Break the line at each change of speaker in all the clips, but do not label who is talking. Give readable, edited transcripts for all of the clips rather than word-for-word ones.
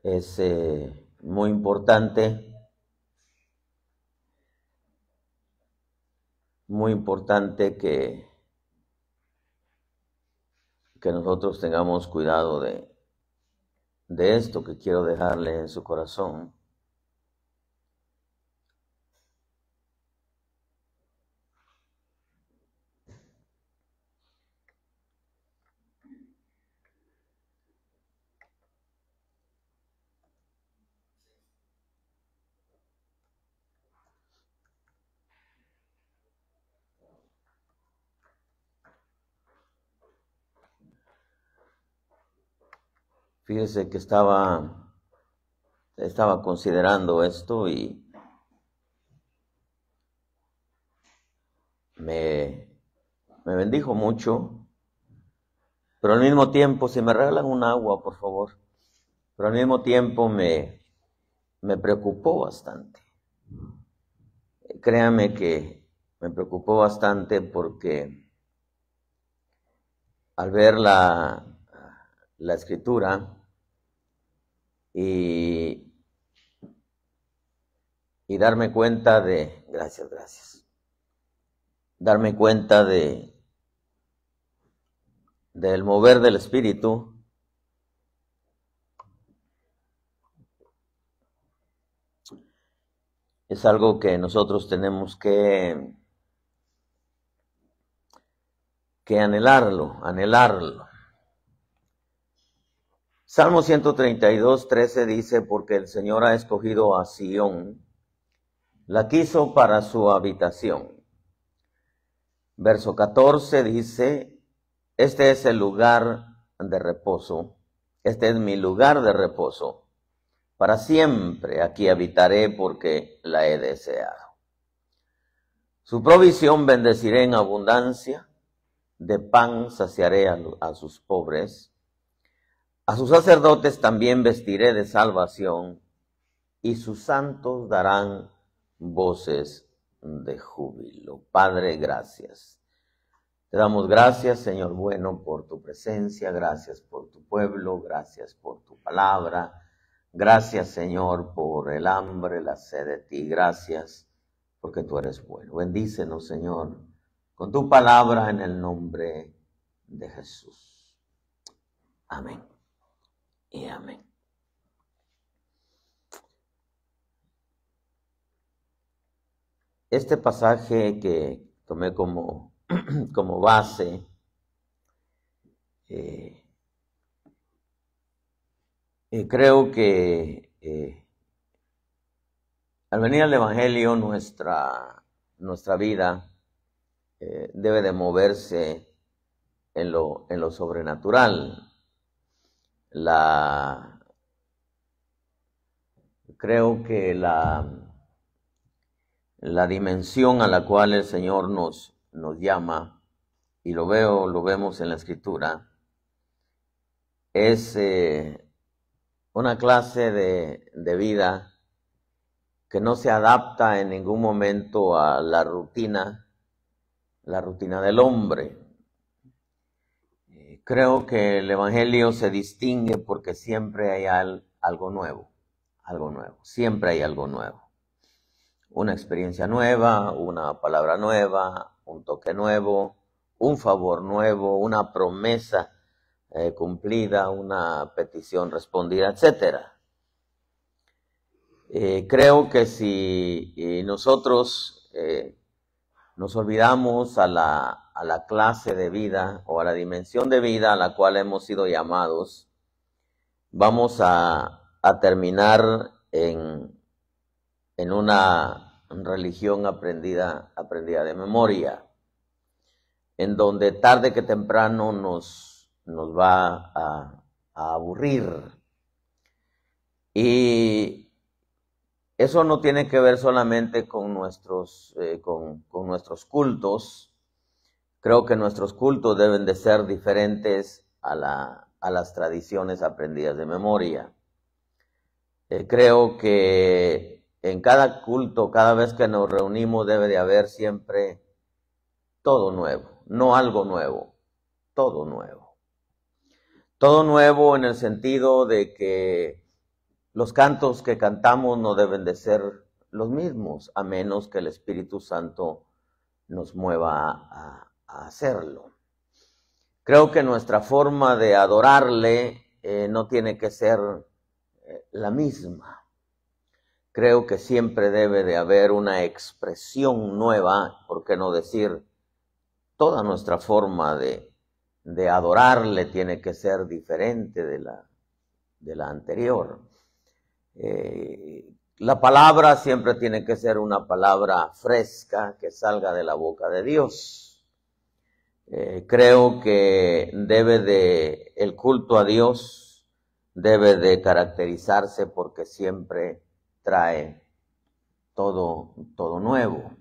Es muy importante que nosotros tengamos cuidado de esto que quiero dejarle en su corazón. Fíjese que estaba considerando esto y me bendijo mucho, pero al mismo tiempo, si me regalan un agua, por favor, pero al mismo tiempo me preocupó bastante. Créame que me preocupó bastante porque al ver la escritura y darme cuenta de, darme cuenta del mover del Espíritu, es algo que nosotros tenemos que anhelarlo. Salmo 132:13 dice, porque el Señor ha escogido a Sión, la quiso para su habitación. Verso 14 dice, este es el lugar de reposo, este es mi lugar de reposo, para siempre aquí habitaré porque la he deseado. Su provisión bendeciré en abundancia, de pan saciaré a sus pobres, a sus sacerdotes también vestiré de salvación, y sus santos darán voces de júbilo. Padre, gracias. Te damos gracias, Señor bueno, por tu presencia, gracias por tu pueblo, gracias por tu palabra, gracias, Señor, por el hambre, la sed de ti, gracias porque tú eres bueno. Bendícenos, Señor, con tu palabra en el nombre de Jesús. Amén y amén. Este pasaje que tomé como base, creo que al venir al Evangelio nuestra vida debe de moverse en lo sobrenatural. Creo que la dimensión a la cual el Señor nos llama, y lo vemos en la Escritura, es una clase de vida que no se adapta en ningún momento a la rutina del hombre. Creo que el Evangelio se distingue porque siempre hay algo nuevo, siempre hay algo nuevo. Una experiencia nueva, una palabra nueva, un toque nuevo, un favor nuevo, una promesa cumplida, una petición respondida, etcétera. Creo que si nosotros nos olvidamos a la clase de vida o a la dimensión de vida a la cual hemos sido llamados, vamos a terminar en una religión aprendida de memoria, en donde tarde que temprano nos va a aburrir. Y eso no tiene que ver solamente con nuestros cultos. Creo que nuestros cultos deben de ser diferentes a las tradiciones aprendidas de memoria. Creo que en cada culto, cada vez que nos reunimos, debe de haber siempre todo nuevo, no algo nuevo, todo nuevo. Todo nuevo en el sentido de que Los cantos que cantamos no deben de ser los mismos, a menos que el Espíritu Santo nos mueva a hacerlo. Creo que nuestra forma de adorarle no tiene que ser la misma. Creo que siempre debe de haber una expresión nueva, por qué no decir, toda nuestra forma de adorarle tiene que ser diferente de la anterior. La palabra siempre tiene que ser una palabra fresca que salga de la boca de Dios. Creo que el culto a Dios debe de caracterizarse porque siempre trae todo nuevo.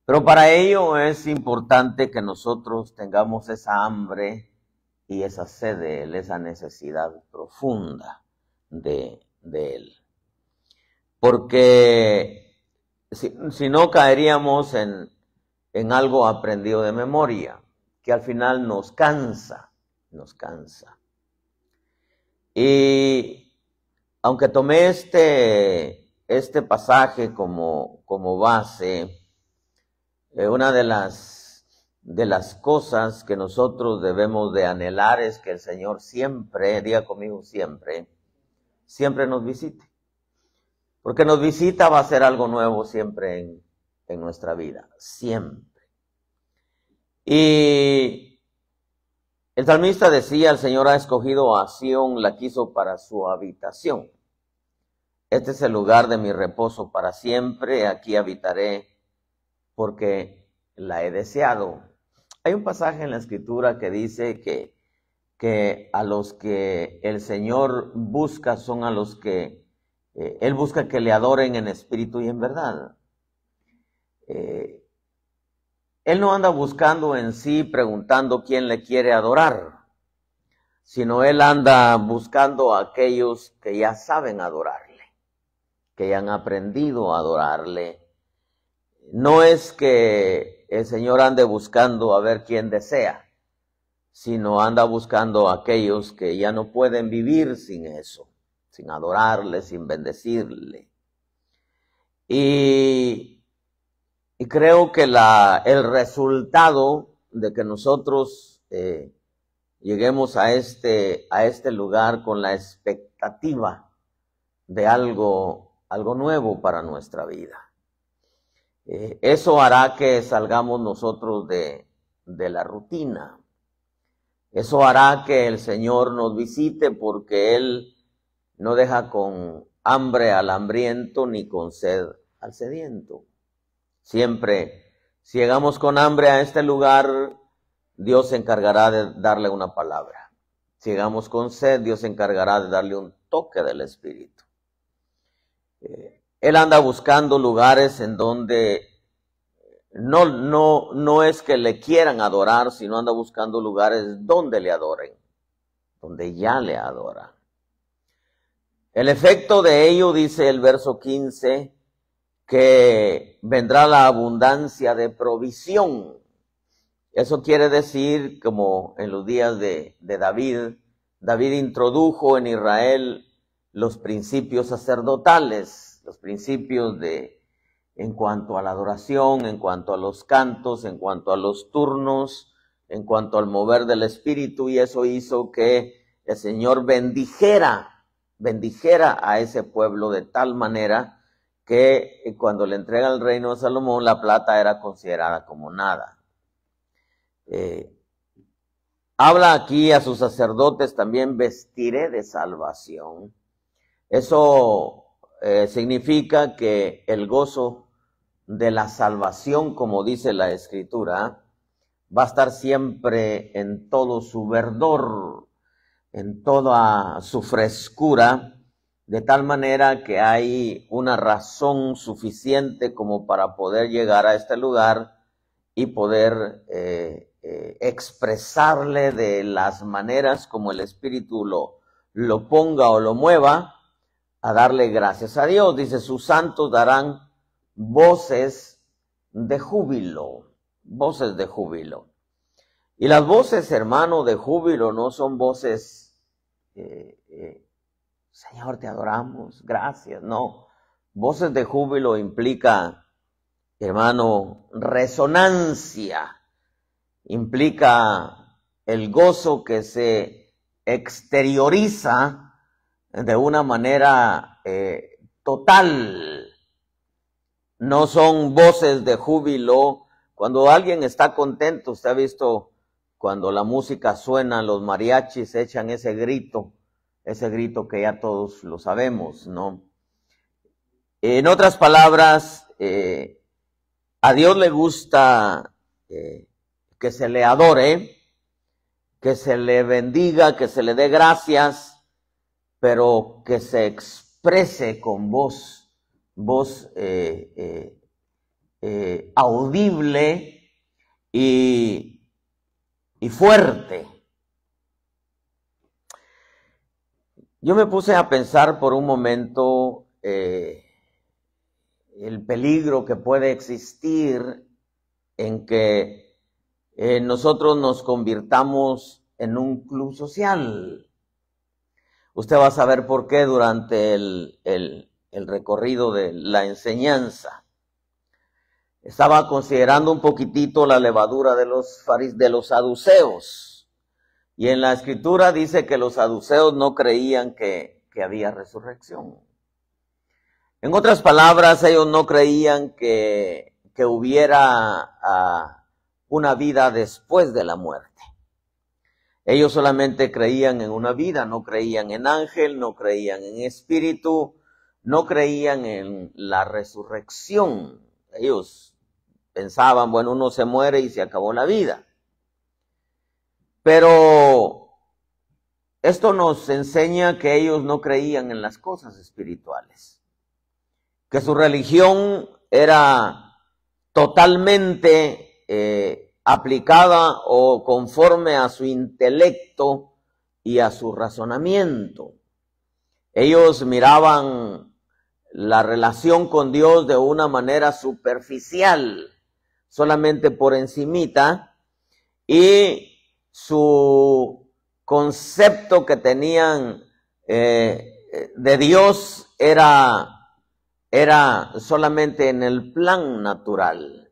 Pero para ello es importante que nosotros tengamos esa hambre y esa sed de Él, esa necesidad profunda de Él. Porque si no caeríamos en algo aprendido de memoria, que al final nos cansa. Y aunque tomé este pasaje como base, una de las cosas que nosotros debemos de anhelar es que el Señor siempre, diga conmigo siempre nos visite. Porque nos visita va a ser algo nuevo siempre en nuestra vida, siempre. Y el salmista decía, el Señor ha escogido a Sión, la quiso para su habitación. Este es el lugar de mi reposo para siempre, aquí habitaré porque la he deseado. Hay un pasaje en la Escritura que dice que a los que el Señor busca son a los que Él busca que le adoren en espíritu y en verdad. Él no anda buscando en sí, preguntando quién le quiere adorar, sino Él anda buscando a aquellos que ya saben adorarle, que ya han aprendido a adorarle. No es que el Señor ande buscando a ver quién desea, sino anda buscando a aquellos que ya no pueden vivir sin eso, sin adorarle, sin bendecirle. Y creo que el resultado de que nosotros lleguemos a este lugar con la expectativa de algo nuevo para nuestra vida. Eso hará que salgamos nosotros de la rutina. Eso hará que el Señor nos visite porque Él no deja con hambre al hambriento ni con sed al sediento. Siempre, si llegamos con hambre a este lugar, Dios se encargará de darle una palabra. Si llegamos con sed, Dios se encargará de darle un toque del Espíritu. Él anda buscando lugares en donde no es que le quieran adorar, sino anda buscando lugares donde le adoren, donde ya le adoran. El efecto de ello, dice el verso 15, que vendrá la abundancia de provisión. Eso quiere decir, como en los días de David introdujo en Israel los principios sacerdotales, los principios en cuanto a la adoración, en cuanto a los cantos, en cuanto a los turnos, en cuanto al mover del Espíritu, y eso hizo que el Señor bendijera a ese pueblo de tal manera que cuando le entrega el reino de Salomón, la plata era considerada como nada. Habla aquí a sus sacerdotes también, vestiré de salvación. Eso significa que el gozo de la salvación, como dice la Escritura, va a estar siempre en todo su verdor, en toda su frescura, de tal manera que hay una razón suficiente como para poder llegar a este lugar y poder expresarle de las maneras como el Espíritu lo ponga o lo mueva, a darle gracias a Dios. Dice, sus santos darán voces de júbilo, voces de júbilo. Y las voces, hermano, de júbilo no son voces Señor, te adoramos, gracias. No, voces de júbilo implica, hermano, resonancia, implica el gozo que se exterioriza de una manera total. No son voces de júbilo. Cuando alguien está contento, usted ha visto cuando la música suena, los mariachis echan ese grito que ya todos lo sabemos, ¿no? En otras palabras, a Dios le gusta que se le adore, que se le bendiga, que se le dé gracias, pero que se exprese con voz audible y fuerte. Yo me puse a pensar por un momento el peligro que puede existir en que nosotros nos convirtamos en un club social. Usted va a saber por qué durante el recorrido de la enseñanza. Estaba considerando un poquitito la levadura de los saduceos. Y en la escritura dice que los saduceos no creían que había resurrección. En otras palabras, ellos no creían que hubiera una vida después de la muerte. Ellos solamente creían en una vida, no creían en ángel, no creían en espíritu, no creían en la resurrección. Ellos pensaban, bueno, uno se muere y se acabó la vida. Pero esto nos enseña que ellos no creían en las cosas espirituales, que su religión era totalmente aplicada o conforme a su intelecto y a su razonamiento. Ellos miraban la relación con Dios de una manera superficial, solamente por encimita, y su concepto que tenían de Dios era solamente en el plan natural.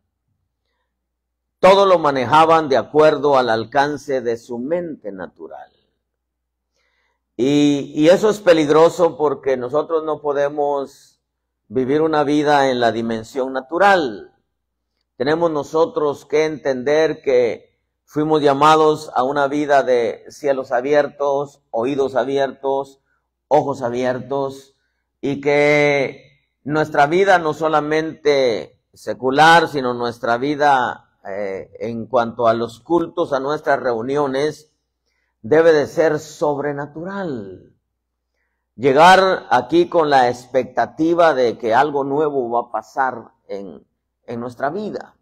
Todo lo manejaban de acuerdo al alcance de su mente natural. Y eso es peligroso porque nosotros no podemos vivir una vida en la dimensión natural. Tenemos nosotros que entender que fuimos llamados a una vida de cielos abiertos, oídos abiertos, ojos abiertos, y que nuestra vida no solamente secular, sino nuestra vida en cuanto a los cultos, a nuestras reuniones, debe de ser sobrenatural. Llegar aquí con la expectativa de que algo nuevo va a pasar en nuestra vida.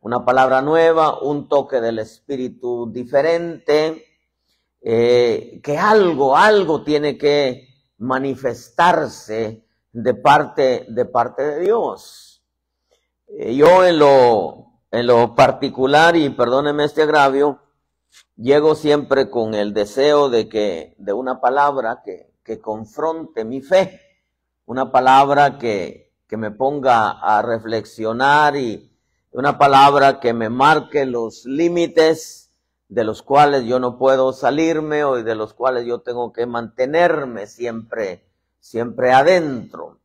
Una palabra nueva, un toque del Espíritu diferente, que algo tiene que manifestarse de parte de Dios. Yo en lo particular, y perdóneme este agravio, llego siempre con el deseo de una palabra que confronte mi fe, una palabra que me ponga a reflexionar y una palabra que me marque los límites de los cuales yo no puedo salirme o de los cuales yo tengo que mantenerme siempre adentro.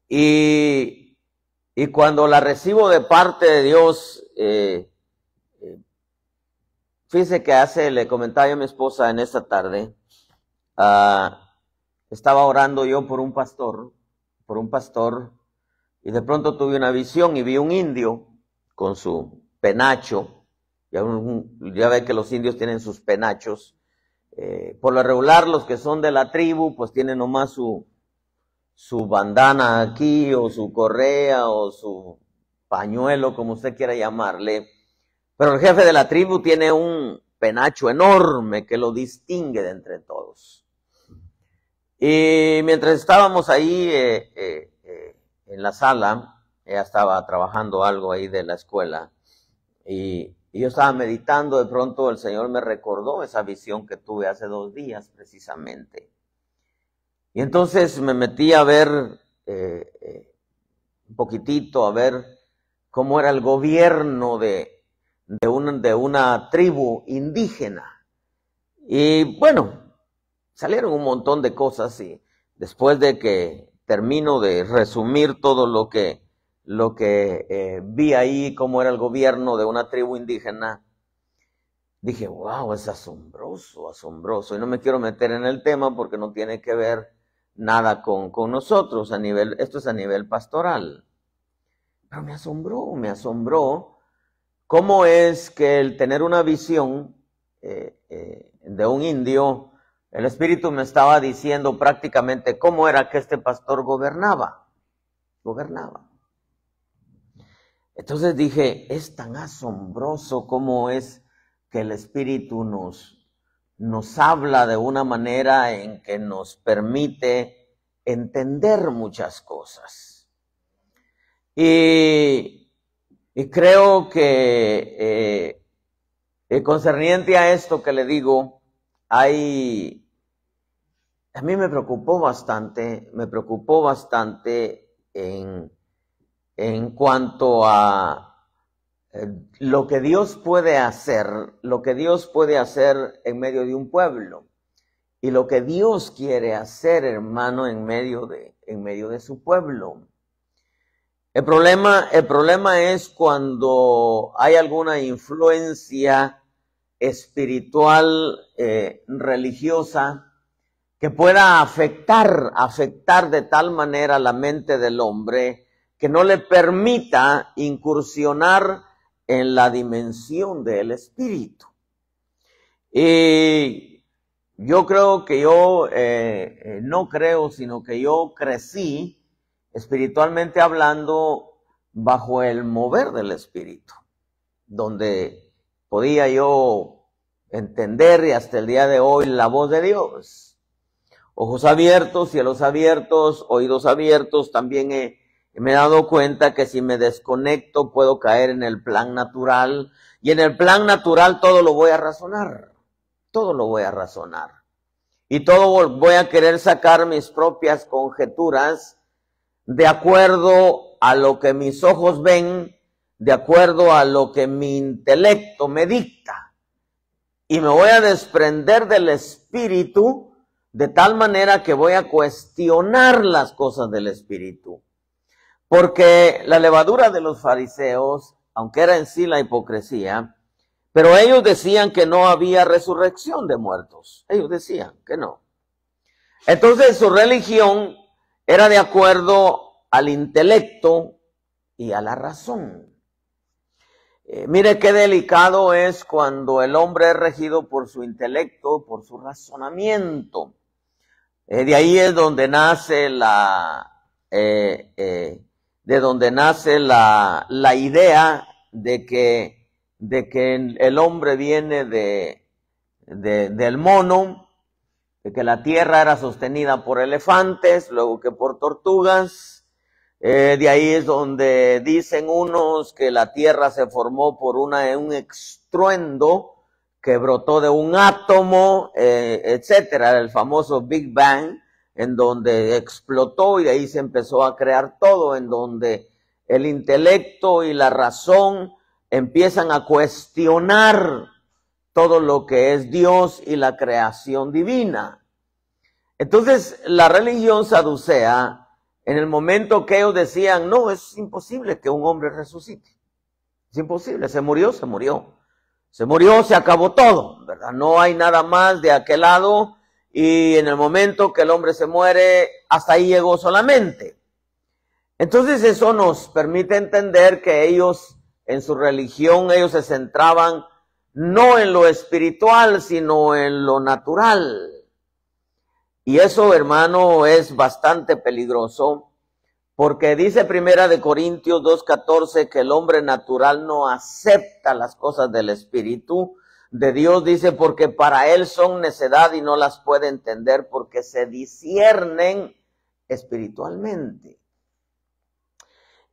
Y cuando la recibo de parte de Dios, fíjese que le comentaba a mi esposa en esta tarde, estaba orando yo por un pastor, y de pronto tuve una visión y vi un indio con su penacho. Ya ve que los indios tienen sus penachos. Por lo regular, los que son de la tribu, pues tienen nomás su bandana aquí, o su correa, o su pañuelo, como usted quiera llamarle. Pero el jefe de la tribu tiene un penacho enorme que lo distingue de entre todos. Y mientras estábamos ahí en la sala, ella estaba trabajando algo ahí de la escuela, y yo estaba meditando. De pronto el Señor me recordó esa visión que tuve hace 2 días precisamente. Y entonces me metí a ver un poquitito, a ver cómo era el gobierno de una tribu indígena. Y bueno, salieron un montón de cosas y después de que termino de resumir todo lo que vi ahí, cómo era el gobierno de una tribu indígena, dije, wow, es asombroso, asombroso. Y no me quiero meter en el tema porque no tiene que ver nada con nosotros esto es a nivel pastoral. Pero me asombró cómo es que el tener una visión de un indio, el Espíritu me estaba diciendo prácticamente cómo era que este pastor gobernaba. Entonces dije, es tan asombroso cómo es que el Espíritu nos habla de una manera en que nos permite entender muchas cosas. Y creo que concerniente a esto que le digo, a mí me preocupó bastante en cuanto a lo que Dios puede hacer en medio de un pueblo y lo que Dios quiere hacer, hermano, en medio de su pueblo. El problema es cuando hay alguna influencia espiritual, religiosa, que pueda afectar de tal manera la mente del hombre que no le permita incursionar en la dimensión del espíritu. Y yo creo que no creo, sino que yo crecí espiritualmente hablando bajo el mover del espíritu, donde podía yo entender y hasta el día de hoy la voz de Dios. Ojos abiertos, cielos abiertos, oídos abiertos. También me he dado cuenta que si me desconecto puedo caer en el plan natural, y en el plan natural todo lo voy a razonar, y todo voy a querer sacar mis propias conjeturas de acuerdo a lo que mis ojos ven, de acuerdo a lo que mi intelecto me dicta, y me voy a desprender del espíritu de tal manera que voy a cuestionar las cosas del espíritu. Porque la levadura de los fariseos, aunque era en sí la hipocresía, pero ellos decían que no había resurrección de muertos. Ellos decían que no. Entonces su religión era de acuerdo al intelecto y a la razón. Mire qué delicado es cuando el hombre es regido por su intelecto, por su razonamiento. De ahí es donde nace la idea de que el hombre viene del mono, de que la tierra era sostenida por elefantes, luego que por tortugas. De ahí es donde dicen unos que la tierra se formó por un estruendo que brotó de un átomo, etcétera, el famoso Big Bang, en donde explotó y de ahí se empezó a crear todo, en donde el intelecto y la razón empiezan a cuestionar todo lo que es Dios y la creación divina. Entonces, la religión saducea, en el momento que ellos decían, no, es imposible que un hombre resucite. Es imposible, se murió. Se acabó todo, ¿verdad? No hay nada más de aquel lado, y en el momento que el hombre se muere, hasta ahí llegó solamente. Entonces eso nos permite entender que ellos, en su religión, ellos se centraban no en lo espiritual, sino en lo natural. Y eso, hermano, es bastante peligroso, porque dice Primera de Corintios 2:14 que el hombre natural no acepta las cosas del Espíritu de Dios. Dice, porque para él son necedad y no las puede entender, porque se disciernen espiritualmente.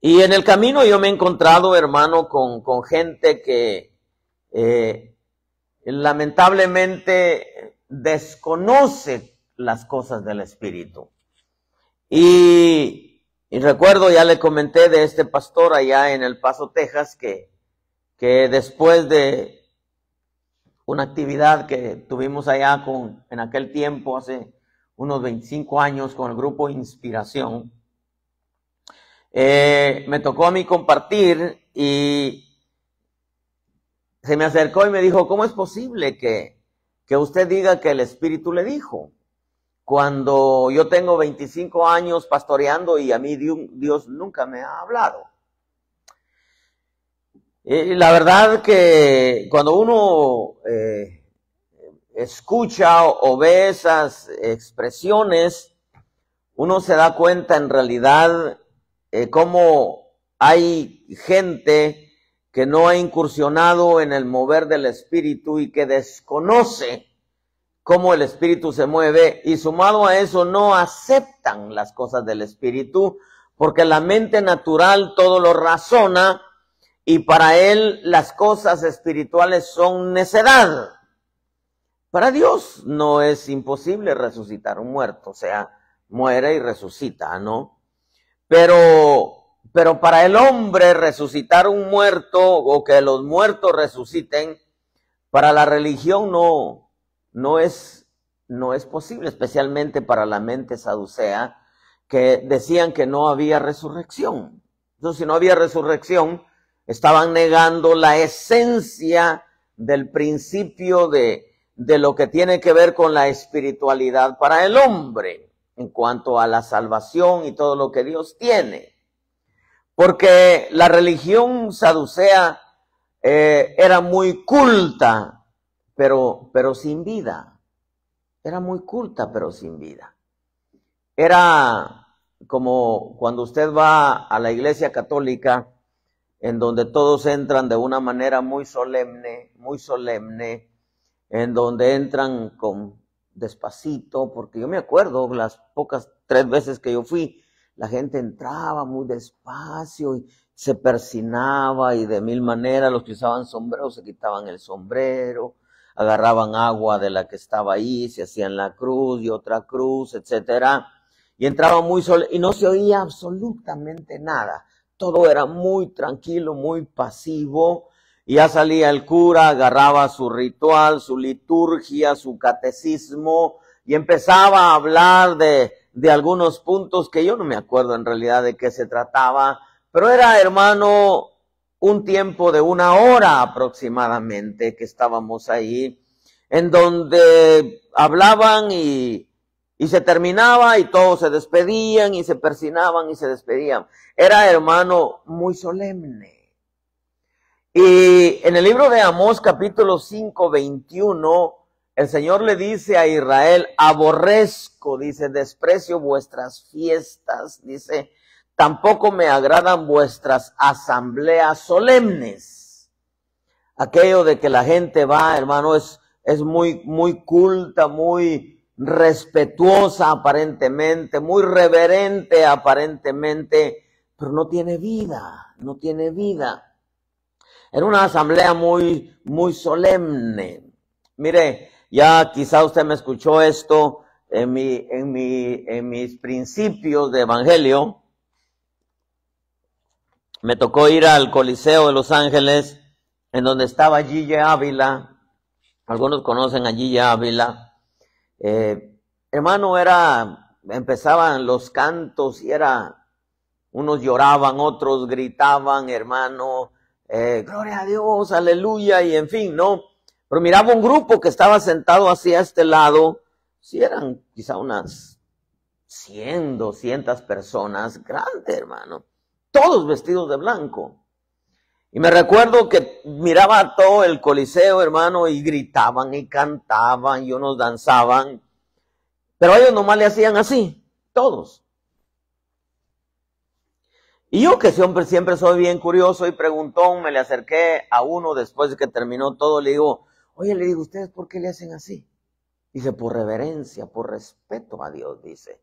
Y en el camino yo me he encontrado, hermano, con gente que lamentablemente desconoce las cosas del Espíritu. Y recuerdo, ya le comenté de este pastor allá en El Paso, Texas, que después de una actividad que tuvimos allá en aquel tiempo, hace unos 25 años, con el grupo Inspiración, me tocó a mí compartir y se me acercó y me dijo, ¿cómo es posible que usted diga que el Espíritu le dijo? Cuando yo tengo 25 años pastoreando y a mí Dios nunca me ha hablado. La verdad que cuando uno escucha o ve esas expresiones, uno se da cuenta en realidad cómo hay gente que no ha incursionado en el mover del Espíritu y que desconoce cómo el Espíritu se mueve, y sumado a eso no aceptan las cosas del Espíritu, porque la mente natural todo lo razona, y para él las cosas espirituales son necedad. Para Dios no es imposible resucitar un muerto, o sea, muere y resucita, ¿no? Pero para el hombre resucitar un muerto o que los muertos resuciten, para la religión no es posible, especialmente para la mente saducea, que decían que no había resurrección. Entonces, si no había resurrección, estaban negando la esencia del principio de lo que tiene que ver con la espiritualidad para el hombre, en cuanto a la salvación y todo lo que Dios tiene. Porque la religión saducea era muy culta, pero sin vida. Era muy culta, pero sin vida. Era como cuando usted va a la iglesia católica, en donde todos entran de una manera muy solemne, en donde entran con despacito, porque yo me acuerdo las pocas 3 veces que yo fui, la gente entraba muy despacio y se persinaba, y de mil maneras. Los que usaban sombrero se quitaban el sombrero, agarraban agua de la que estaba ahí, se hacían la cruz y otra cruz, etcétera, y entraba muy y no se oía absolutamente nada. Todo era muy tranquilo, muy pasivo, y ya salía el cura, agarraba su ritual, su liturgia, su catecismo, y empezaba a hablar de algunos puntos que yo no me acuerdo en realidad de qué se trataba, pero era, hermano, un tiempo de 1 hora aproximadamente que estábamos ahí, en donde hablaban y se terminaba y todos se despedían y se persinaban y se despedían. Era, hermano, muy solemne. Y en el libro de Amós, capítulo 5, 21, el Señor le dice a Israel, aborrezco, dice, desprecio vuestras fiestas, dice, tampoco me agradan vuestras asambleas solemnes. Aquello de que la gente va, hermano, es muy culta, muy respetuosa aparentemente, muy reverente aparentemente, pero no tiene vida, no tiene vida. Era una asamblea muy solemne. Mire, ya quizá usted me escuchó esto en mis principios de evangelio. Me tocó ir al Coliseo de Los Ángeles, en donde estaba Gille Ávila. Algunos conocen a Gille Ávila. Hermano, empezaban los cantos y unos lloraban, otros gritaban, hermano, gloria a Dios, aleluya, y en fin, ¿no? Pero miraba un grupo que estaba sentado hacia este lado, si eran quizá unas 100, 200 personas, grande, hermano, todos vestidos de blanco. Y me recuerdo que miraba todo el Coliseo, hermano, y gritaban y cantaban y unos danzaban. Pero ellos nomás le hacían así, todos. Y yo, que siempre soy bien curioso y preguntón, me le acerqué a uno después de que terminó todo. Le digo, oye, ¿ustedes por qué le hacen así? Dice, por reverencia, por respeto a Dios, dice.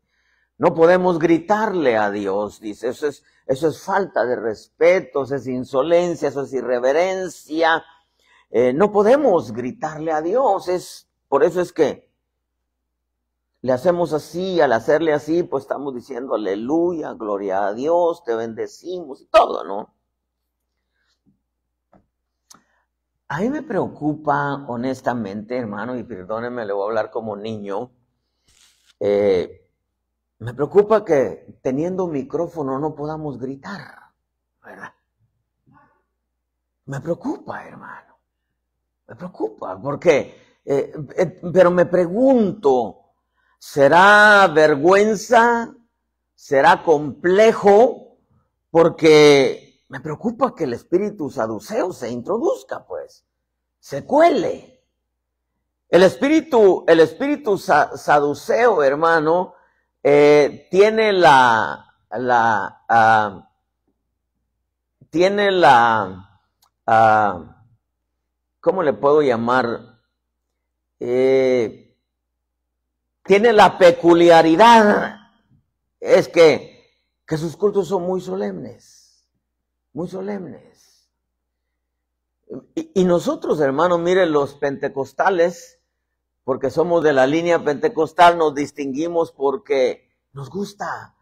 No podemos gritarle a Dios, dice, eso es falta de respeto, eso es insolencia, eso es irreverencia. No podemos gritarle a Dios, por eso es que le hacemos así, al hacerle así, pues estamos diciendo aleluya, gloria a Dios, te bendecimos y todo, ¿no? A mí me preocupa, honestamente, hermano, y perdónenme, le voy a hablar como niño, me preocupa que teniendo micrófono no podamos gritar, ¿verdad? Me preocupa, hermano, me preocupa, porque, pero me pregunto, ¿será vergüenza? ¿Será complejo? Porque me preocupa que el espíritu saduceo se introduzca, pues, se cuele. El espíritu saduceo, hermano, tiene ¿cómo le puedo llamar? Tiene la peculiaridad, es que sus cultos son muy solemnes, muy solemnes. Y nosotros, hermanos, miren, los pentecostales, porque somos de la línea pentecostal, nos distinguimos porque nos gusta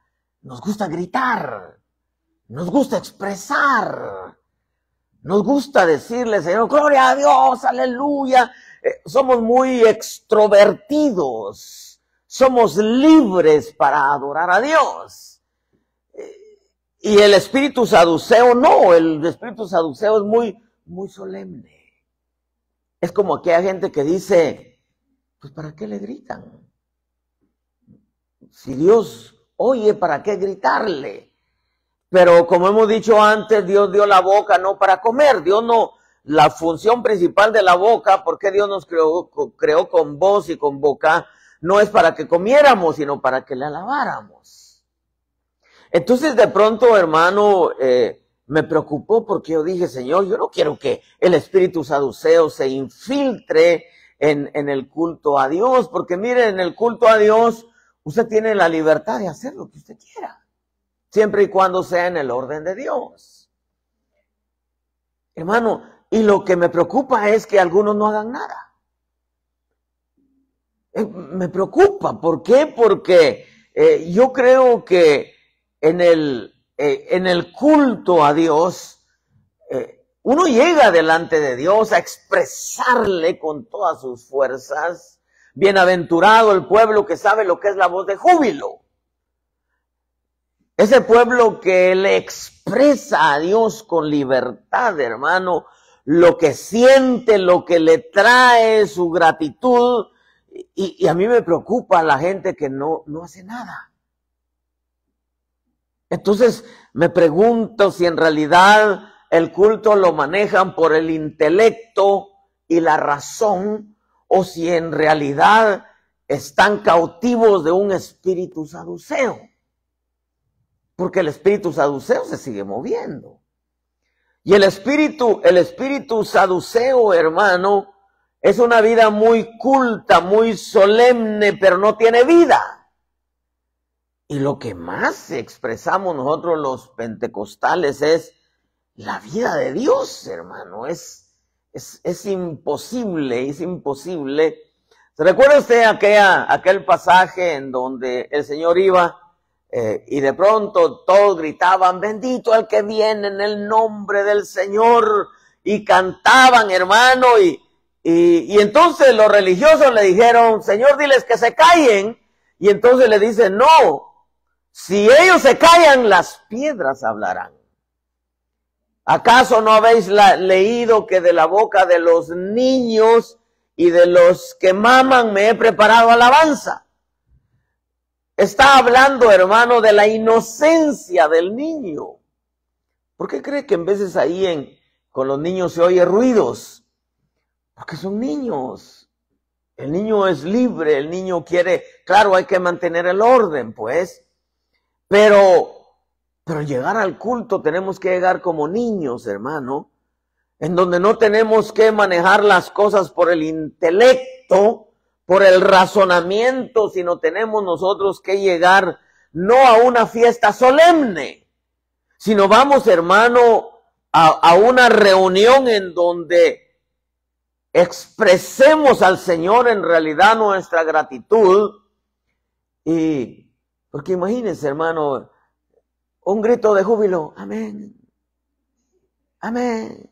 gritar, nos gusta expresar, nos gusta decirle, Señor, gloria a Dios, aleluya. Somos muy extrovertidos, somos libres para adorar a Dios. Y el espíritu saduceo no, el espíritu saduceo es muy solemne. Es como aquella gente que dice, pues ¿para qué le gritan? Si Dios oye, ¿para qué gritarle? Pero como hemos dicho antes, Dios dio la boca no para comer. Dios no, la función principal de la boca, porque Dios nos creó con voz y con boca, no es para que comiéramos, sino para que le alabáramos. Entonces de pronto, hermano, me preocupó porque yo dije, Señor, yo no quiero que el espíritu saduceo se infiltre en el culto a Dios, porque miren, en el culto a Dios usted tiene la libertad de hacer lo que usted quiera, siempre y cuando sea en el orden de Dios. Hermano, y lo que me preocupa es que algunos no hagan nada. Me preocupa, ¿por qué? Porque yo creo que en el culto a Dios, uno llega delante de Dios a expresarle con todas sus fuerzas. Bienaventurado el pueblo que sabe lo que es la voz de júbilo. Ese pueblo que le expresa a Dios con libertad, hermano, lo que siente, lo que le trae, su gratitud. Y a mí me preocupa la gente que no hace nada. Entonces me pregunto si en realidad el culto lo manejan por el intelecto y la razón, o si en realidad están cautivos de un espíritu saduceo. Porque el espíritu saduceo se sigue moviendo. Y el espíritu saduceo, hermano, es una vida muy culta, muy solemne, pero no tiene vida. Y lo que más expresamos nosotros los pentecostales es la vida de Dios, hermano. Es imposible, es imposible. ¿Se recuerda usted aquel pasaje en donde el Señor iba y de pronto todos gritaban, bendito el que viene en el nombre del Señor, y cantaban, hermano, y entonces los religiosos le dijeron, Señor, diles que se callen, y entonces le dicen, no, si ellos se callan, las piedras hablarán. ¿Acaso no habéis leído que de la boca de los niños y de los que maman me he preparado alabanza? Está hablando, hermano, de la inocencia del niño. ¿Por qué cree que en veces ahí con los niños se oye ruidos? Porque son niños. El niño es libre, el niño quiere, claro, hay que mantener el orden, pues. Pero llegar al culto tenemos que llegar como niños, hermano, en donde no tenemos que manejar las cosas por el intelecto, por el razonamiento, sino tenemos nosotros que llegar no a una fiesta solemne, sino vamos, hermano, a una reunión en donde expresemos al Señor en realidad nuestra gratitud Y porque imagínense, hermano, un grito de júbilo, amén, amén.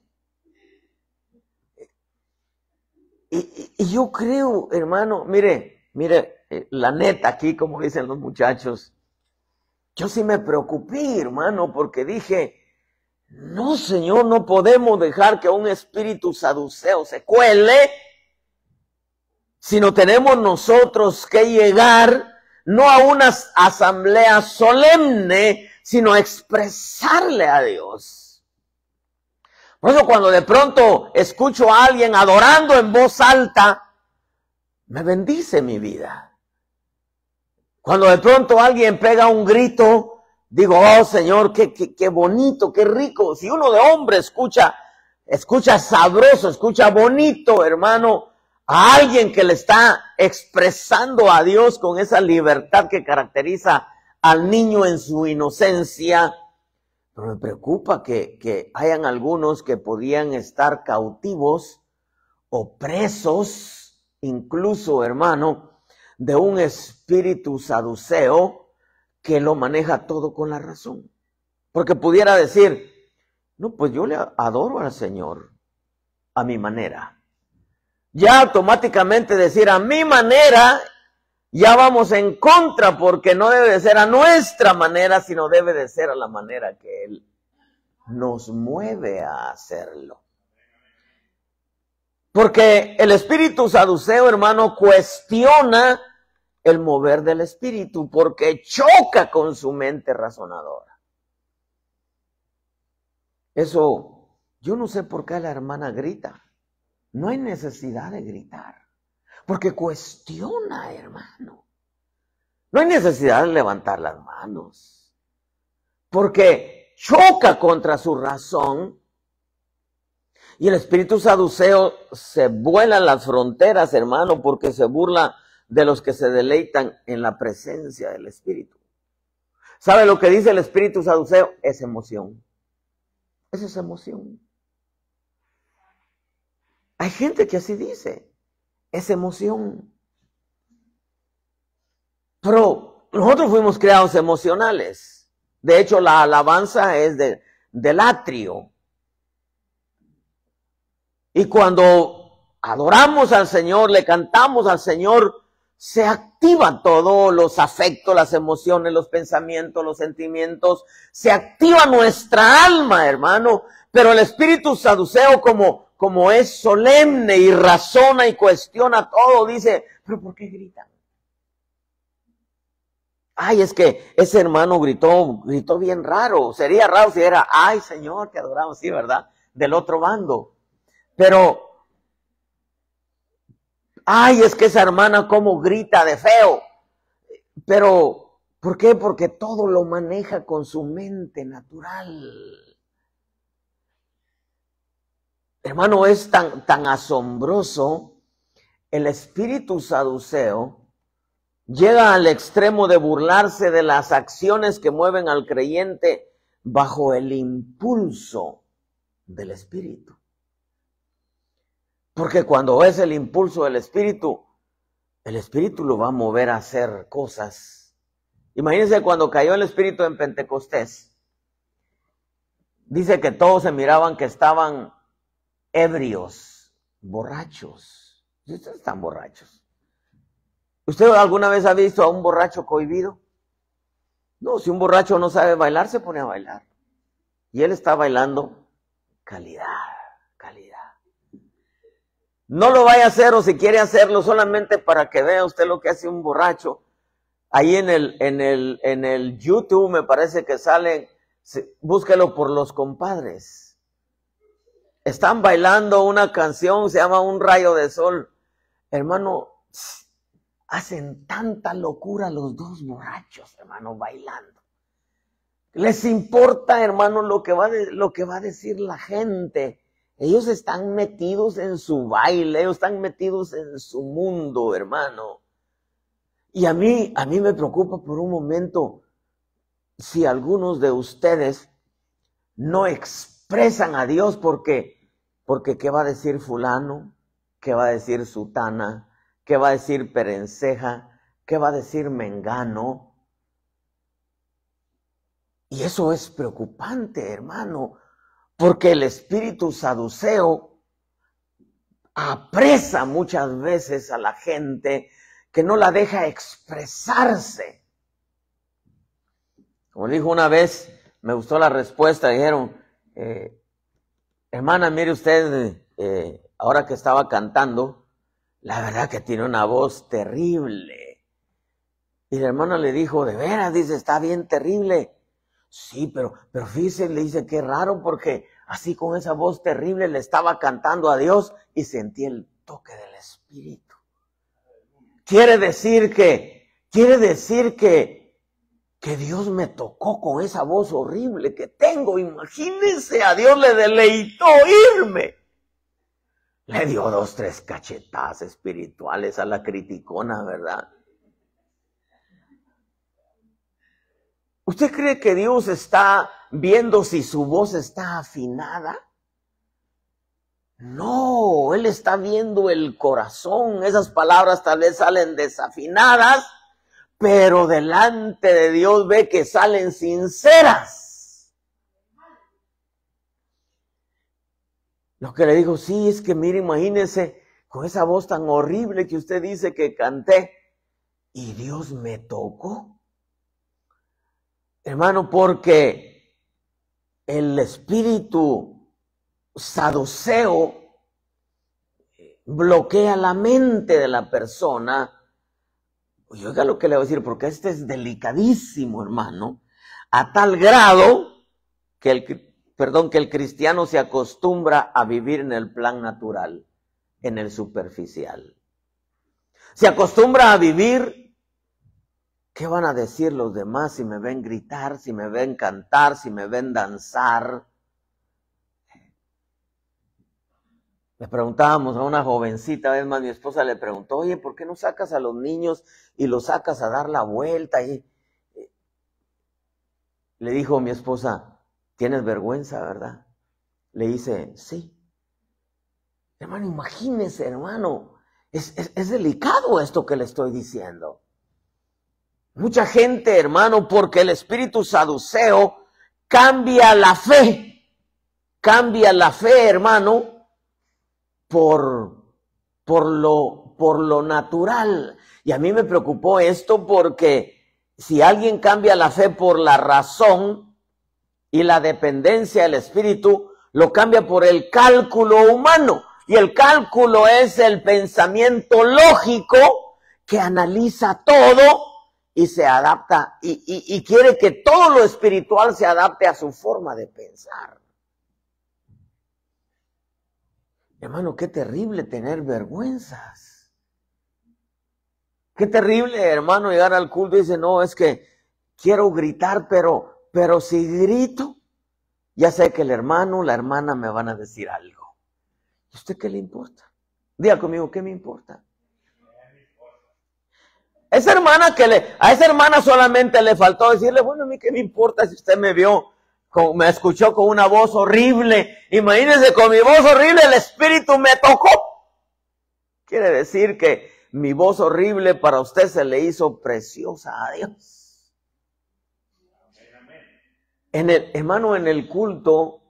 Y yo creo, hermano, mire, la neta aquí, como dicen los muchachos, yo sí me preocupé, hermano, porque dije, no, Señor, no podemos dejar que un espíritu saduceo se cuele, sino tenemos nosotros que llegar no a una asamblea solemne, sino a expresarle a Dios. Por eso cuando de pronto escucho a alguien adorando en voz alta, me bendice mi vida. Cuando de pronto alguien pega un grito, digo, oh Señor, qué bonito, qué rico. Si uno de hombre escucha sabroso, escucha bonito, hermano, a alguien que le está expresando a Dios con esa libertad que caracteriza al niño en su inocencia. Pero me preocupa que hayan algunos que podían estar cautivos o presos, incluso, hermano, de un espíritu saduceo que lo maneja todo con la razón. Porque pudiera decir, no, pues yo le adoro al Señor a mi manera. Ya automáticamente decir a mi manera, ya vamos en contra, porque no debe de ser a nuestra manera, sino debe de ser a la manera que Él nos mueve a hacerlo. Porque el espíritu saduceo, hermano, cuestiona el mover del espíritu, porque choca con su mente razonadora. Eso, yo no sé por qué la hermana grita. No hay necesidad de gritar, porque cuestiona, hermano. No hay necesidad de levantar las manos, porque choca contra su razón. Y el espíritu saduceo se vuela en las fronteras, hermano, porque se burla de los que se deleitan en la presencia del espíritu. ¿Sabe lo que dice el espíritu saduceo? Es emoción. Esa es emoción. Hay gente que así dice, es emoción. Pero nosotros fuimos creados emocionales. De hecho, la alabanza es del atrio. Y cuando adoramos al Señor, le cantamos al Señor, se activan todos los afectos, las emociones, los pensamientos, los sentimientos. Se activa nuestra alma, hermano. Pero el espíritu saduceo, como es solemne y razona y cuestiona todo, dice, ¿pero por qué gritan? Ay, es que ese hermano gritó bien raro. Sería raro si era, ay Señor, te adoramos, sí, ¿verdad? Del otro bando. Pero, ay, es que esa hermana cómo grita de feo. Pero, ¿por qué? Porque todo lo maneja con su mente natural. Hermano, es tan asombroso. El espíritu saduceo llega al extremo de burlarse de las acciones que mueven al creyente bajo el impulso del espíritu. Porque cuando es el impulso del espíritu lo va a mover a hacer cosas. Imagínense cuando cayó el espíritu en Pentecostés. Dice que todos se miraban que estaban ebrios, borrachos. Ustedes están borrachos. ¿Usted alguna vez ha visto a un borracho cohibido? No, si un borracho no sabe bailar, se pone a bailar. Y él está bailando calidad. No lo vaya a hacer, o si quiere hacerlo solamente para que vea usted lo que hace un borracho. Ahí en el YouTube me parece que sale, búsquelo por Los Compadres. Están bailando una canción, se llama Un Rayo de Sol. Hermano, hacen tanta locura los dos borrachos, hermano, bailando. Les importa, hermano, lo que va a decir la gente. Ellos están metidos en su baile, ellos están metidos en su mundo, hermano. Y a mí me preocupa por un momento si algunos de ustedes no expresan a Dios porque ¿qué va a decir fulano? ¿Qué va a decir sutana? ¿Qué va a decir perenceja? ¿Qué va a decir Mengano? Y eso es preocupante, hermano, porque el espíritu saduceo apresa muchas veces a la gente que no la deja expresarse. Como dijo una vez, me gustó la respuesta, dijeron, hermana, mire usted, ahora que estaba cantando, la verdad que tiene una voz terrible. Y la hermana le dijo, de veras, dice, está bien terrible. Sí, pero fíjese, le dice, qué raro, porque así con esa voz terrible le estaba cantando a Dios y sentí el toque del Espíritu. Quiere decir que Dios me tocó con esa voz horrible que tengo. Imagínense, a Dios le deleitó oírme. Le dio 2, 3 cachetadas espirituales a la criticona, ¿verdad? ¿Usted cree que Dios está viendo si su voz está afinada? No, Él está viendo el corazón. Esas palabras tal vez salen desafinadas, pero delante de Dios ve que salen sinceras. Lo que le digo, sí, es que mire, imagínese con esa voz tan horrible que usted dice que canté y Dios me tocó. Hermano, porque el espíritu saduceo bloquea la mente de la persona. Y oiga lo que le voy a decir, porque este es delicadísimo, hermano, a tal grado que el cristiano se acostumbra a vivir en el plan natural, en el superficial. Se acostumbra a vivir. ¿Qué van a decir los demás si me ven gritar, si me ven cantar, si me ven danzar? Le preguntábamos a una jovencita, vez más mi esposa le preguntó, oye, ¿por qué no sacas a los niños y los sacas a dar la vuelta? Y le dijo mi esposa, ¿tienes vergüenza, verdad? Le dice, sí. Hermano, imagínese, hermano, es delicado esto que le estoy diciendo. Mucha gente, hermano, porque el espíritu saduceo cambia la fe, hermano, por lo natural. Y a mí me preocupó esto porque si alguien cambia la fe por la razón y la dependencia del espíritu, lo cambia por el cálculo humano. Y el cálculo es el pensamiento lógico que analiza todo y se adapta y quiere que todo lo espiritual se adapte a su forma de pensar. Hermano, qué terrible tener vergüenzas. Qué terrible, hermano, llegar al culto y dice, no, es que quiero gritar, pero si grito, ya sé que el hermano, la hermana me van a decir algo. ¿Y a usted qué le importa? Diga conmigo, ¿qué me importa? A esa hermana solamente le faltó decirle, bueno, a mí qué me importa si usted me escuchó con una voz horrible. Imagínese, con mi voz horrible el Espíritu me tocó. Quiere decir que mi voz horrible para usted se le hizo preciosa a Dios. Hermano, en el culto,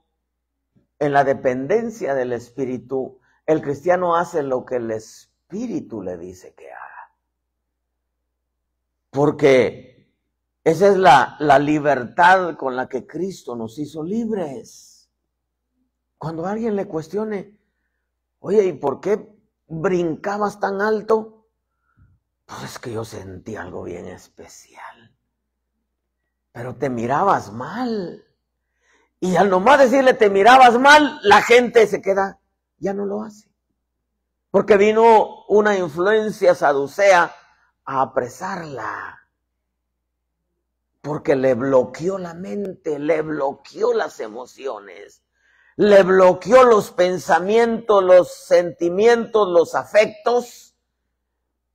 en la dependencia del Espíritu, el cristiano hace lo que el Espíritu le dice que haga. Porque esa es la libertad con la que Cristo nos hizo libres. Cuando alguien le cuestione, oye, ¿y por qué brincabas tan alto? Pues es que yo sentí algo bien especial. Pero te mirabas mal. Y al nomás decirle te mirabas mal, la gente se queda, ya no lo hace. Porque vino una influencia saducea a apresarla, porque le bloqueó la mente, le bloqueó las emociones, le bloqueó los pensamientos, los sentimientos, los afectos.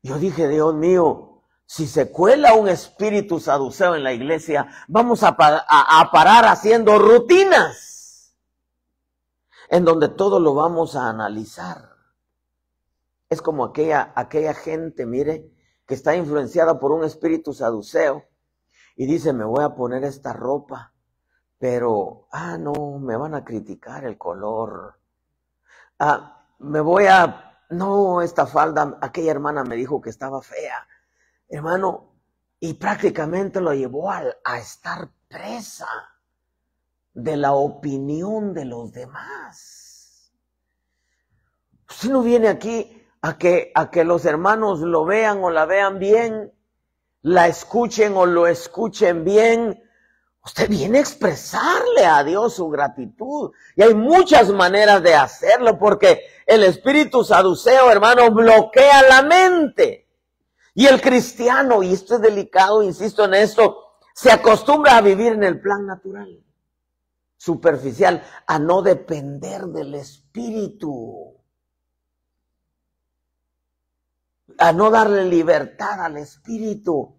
Yo dije, Dios mío, si se cuela un espíritu saduceo en la iglesia, vamos a parar haciendo rutinas, en donde todo lo vamos a analizar. Es como aquella gente, mire, que está influenciada por un espíritu saduceo y dice, me voy a poner esta ropa, pero, no, me van a criticar el color. No, esta falda, aquella hermana me dijo que estaba fea. Hermano, y prácticamente lo llevó a estar presa de la opinión de los demás. Usted no viene aquí a que los hermanos lo vean o la vean bien, la escuchen o lo escuchen bien. Usted viene a expresarle a Dios su gratitud. Y hay muchas maneras de hacerlo porque el espíritu saduceo, hermano, bloquea la mente. Y el cristiano, y esto es delicado, insisto en esto, se acostumbra a vivir en el plan natural, superficial, a no depender del espíritu, a no darle libertad al espíritu.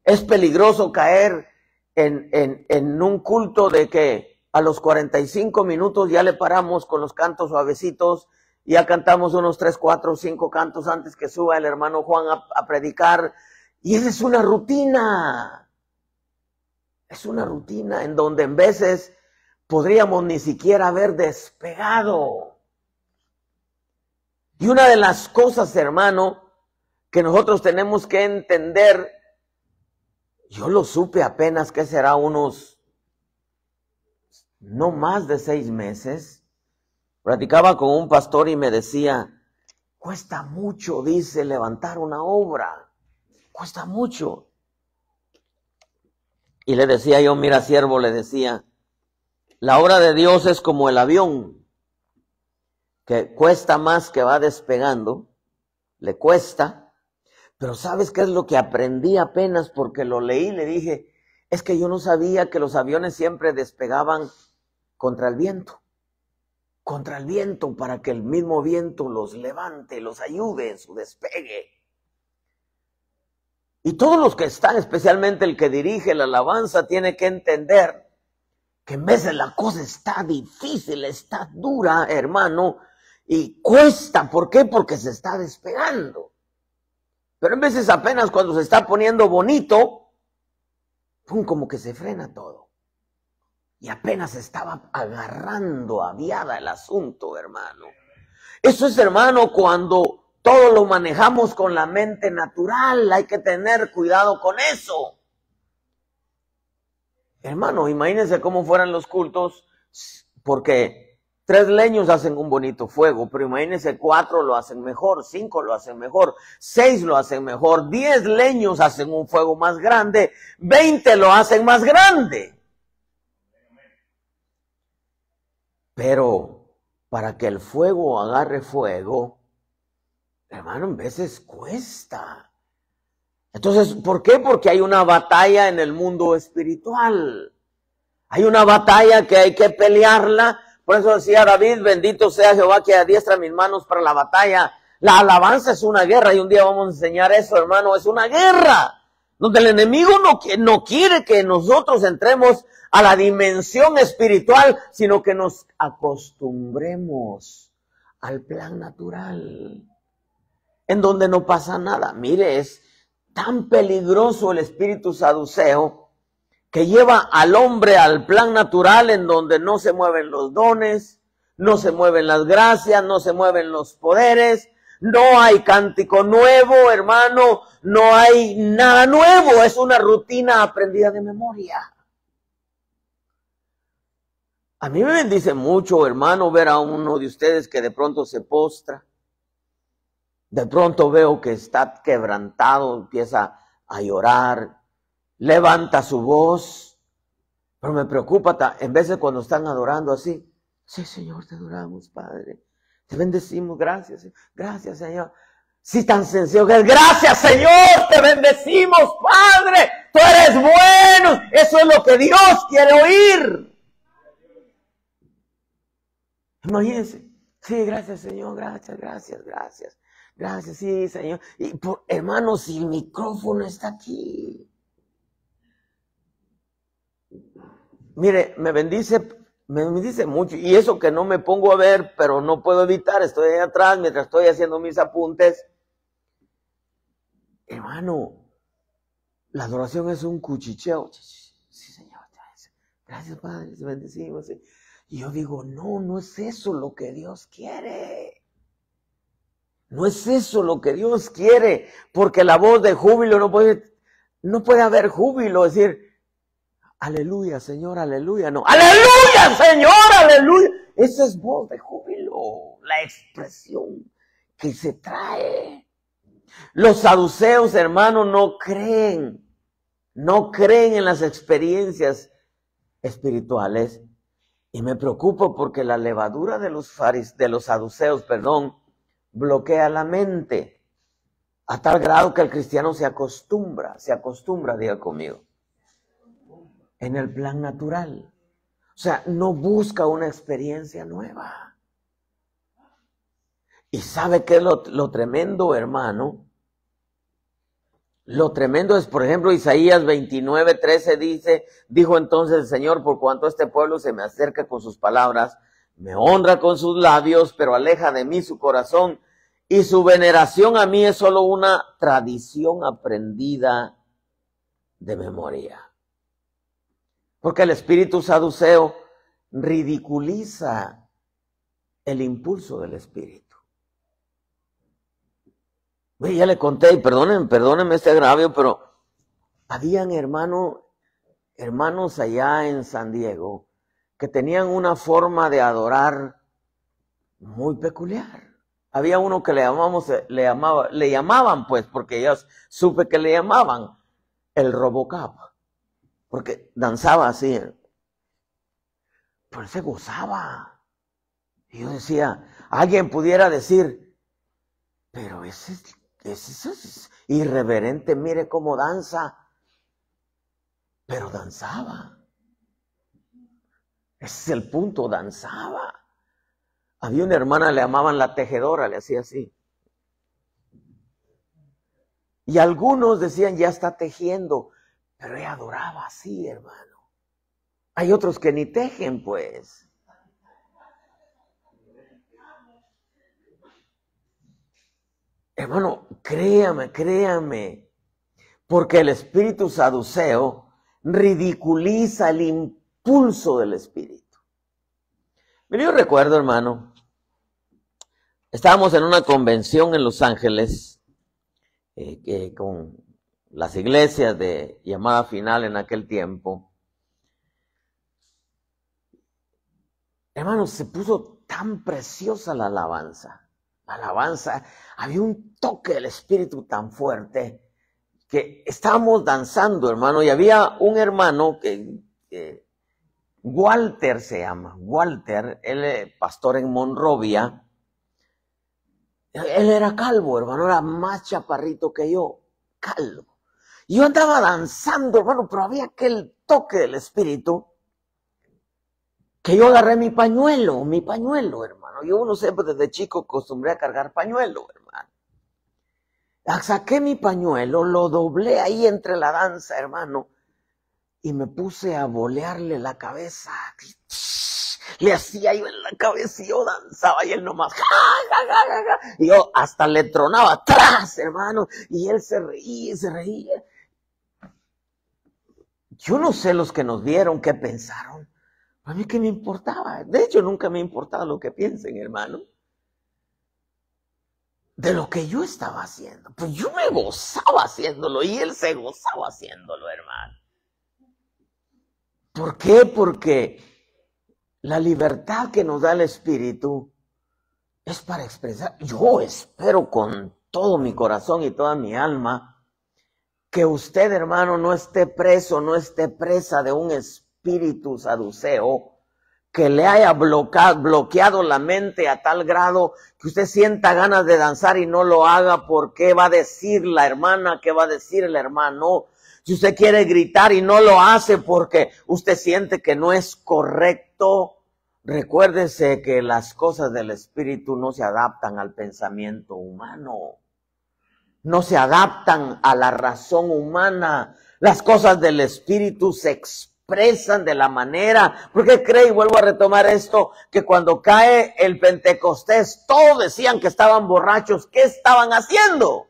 Es peligroso caer en un culto de que a los 45 minutos ya le paramos con los cantos suavecitos, ya cantamos unos 3, 4, 5 cantos antes que suba el hermano Juan a predicar, y esa es una rutina. Es una rutina en donde en veces podríamos ni siquiera haber despegado. Y una de las cosas, hermano, que nosotros tenemos que entender, yo lo supe apenas que será unos, no más de 6 meses. Platicaba con un pastor y me decía, cuesta mucho, dice, levantar una obra. Cuesta mucho. Y le decía yo, mira, siervo, le decía, la obra de Dios es como el avión, que cuesta más que va despegando, le cuesta. Pero ¿sabes qué es lo que aprendí apenas porque lo leí? Le dije, es que yo no sabía que los aviones siempre despegaban contra el viento para que el mismo viento los levante, los ayude en su despegue. Y todos los que están, especialmente el que dirige la alabanza, tiene que entender que en vez de la cosa está difícil, está dura, hermano, y cuesta. ¿Por qué? Porque se está despegando. Pero en veces apenas cuando se está poniendo bonito, ¡pum!, como que se frena todo. Y apenas estaba agarrando aviada el asunto, hermano. Eso es, hermano, cuando todo lo manejamos con la mente natural. Hay que tener cuidado con eso. Hermano, imagínense cómo fueran los cultos, porque 3 leños hacen un bonito fuego, pero imagínense 4 lo hacen mejor, 5 lo hacen mejor, 6 lo hacen mejor, 10 leños hacen un fuego más grande, 20 lo hacen más grande. Pero para que el fuego agarre fuego, hermano, en veces cuesta. Entonces, ¿por qué? Porque hay una batalla en el mundo espiritual. Hay una batalla que hay que pelearla. Por eso decía David, bendito sea Jehová que adiestra mis manos para la batalla. La alabanza es una guerra y un día vamos a enseñar eso, hermano. Es una guerra donde el enemigo no quiere que nosotros entremos a la dimensión espiritual, sino que nos acostumbremos al plan natural, en donde no pasa nada. Mire, es tan peligroso el espíritu saduceo que lleva al hombre al plan natural, en donde no se mueven los dones, no se mueven las gracias, no se mueven los poderes, no hay cántico nuevo, hermano, no hay nada nuevo, es una rutina aprendida de memoria. A mí me bendice mucho, hermano, ver a uno de ustedes que de pronto se postra. De pronto veo que está quebrantado, empieza a llorar, levanta su voz. Pero me preocupa, en vez de cuando están adorando así, sí, Señor, te adoramos, Padre. Te bendecimos, gracias Señor. Sí, tan sencillo que es, gracias, Señor, te bendecimos, Padre. Tú eres bueno. Eso es lo que Dios quiere oír. Imagínense, sí, gracias Señor, gracias, sí Señor. Y hermano, si el micrófono está aquí, mire, me bendice mucho, y eso que no me pongo a ver, pero no puedo evitar, estoy ahí atrás mientras estoy haciendo mis apuntes. hermano, la adoración es un cuchicheo. Sí, Señor. Gracias, Padre, te bendecimos. Y yo digo, no es eso lo que Dios quiere. No es eso lo que Dios quiere, porque la voz de júbilo no puede haber júbilo, es decir, aleluya, Señor, aleluya, no, aleluya, Señor, aleluya. Esa es voz de júbilo, la expresión que se trae. Los saduceos, hermanos, no creen en las experiencias espirituales, y me preocupo porque la levadura de los saduceos, bloquea la mente a tal grado que el cristiano se acostumbra, diga conmigo, en el plan natural. O sea, no busca una experiencia nueva. ¿Y sabe qué es lo tremendo, hermano? Lo tremendo es, por ejemplo, Isaías 29:13 dijo entonces el Señor, por cuanto este pueblo se me acerca con sus palabras, me honra con sus labios, pero aleja de mí su corazón, y su veneración a mí es solo una tradición aprendida de memoria. Porque el espíritu saduceo ridiculiza el impulso del espíritu. Ya le conté, y perdónenme este agravio, pero habían hermanos allá en San Diego que tenían una forma de adorar muy peculiar. Había uno que le llamaban pues, porque yo supe que le llamaban el Robocop, porque danzaba así, pero se gozaba. Y yo decía, alguien pudiera decir, pero ese es irreverente, mire cómo danza, pero danzaba. Ese es el punto, danzaba. Había una hermana, le llamaban la tejedora, le hacía así. Y algunos decían, ya está tejiendo, pero ella adoraba así, hermano. Hay otros que ni tejen, pues. Hermano, créame, porque el espíritu saduceo ridiculiza el impulso del espíritu. Yo recuerdo, hermano, estábamos en una convención en Los Ángeles, con las iglesias de llamada final en aquel tiempo. Hermano, se puso tan preciosa la alabanza. Había un toque del espíritu tan fuerte que estábamos danzando, hermano, y había un hermano que Walter se llama, él es pastor en Monrovia. Él era calvo, hermano, era más chaparrito que yo, calvo. Y yo andaba danzando, hermano, pero había aquel toque del espíritu que yo agarré mi pañuelo, hermano. Yo no sé, pues desde chico acostumbré a cargar pañuelo, hermano. Saqué mi pañuelo, lo doblé ahí entre la danza, hermano, y me puse a bolearle la cabeza. Le hacía yo en la cabeza y yo danzaba y él nomás, y yo hasta le tronaba atrás, hermano, y él se reía. Yo no sé los que nos vieron qué pensaron. A mí qué me importaba. De hecho, nunca me importaba lo que piensen, hermano. De lo que yo estaba haciendo. Pues yo me gozaba haciéndolo y él se gozaba haciéndolo, hermano. ¿Por qué? Porque la libertad que nos da el Espíritu es para expresar. Yo espero con todo mi corazón y toda mi alma que usted, hermano, no esté preso, no esté presa de un espíritu saduceo que le haya bloqueado la mente a tal grado que usted sienta ganas de danzar y no lo haga porque va a decir la hermana, qué va a decir el hermano. Si usted quiere gritar y no lo hace porque usted siente que no es correcto, recuérdese que las cosas del espíritu no se adaptan al pensamiento humano. No se adaptan a la razón humana. Las cosas del espíritu se expresan de la manera. ¿Por qué cree? Y vuelvo a retomar esto, que cuando cae el Pentecostés, todos decían que estaban borrachos. ¿Qué estaban haciendo?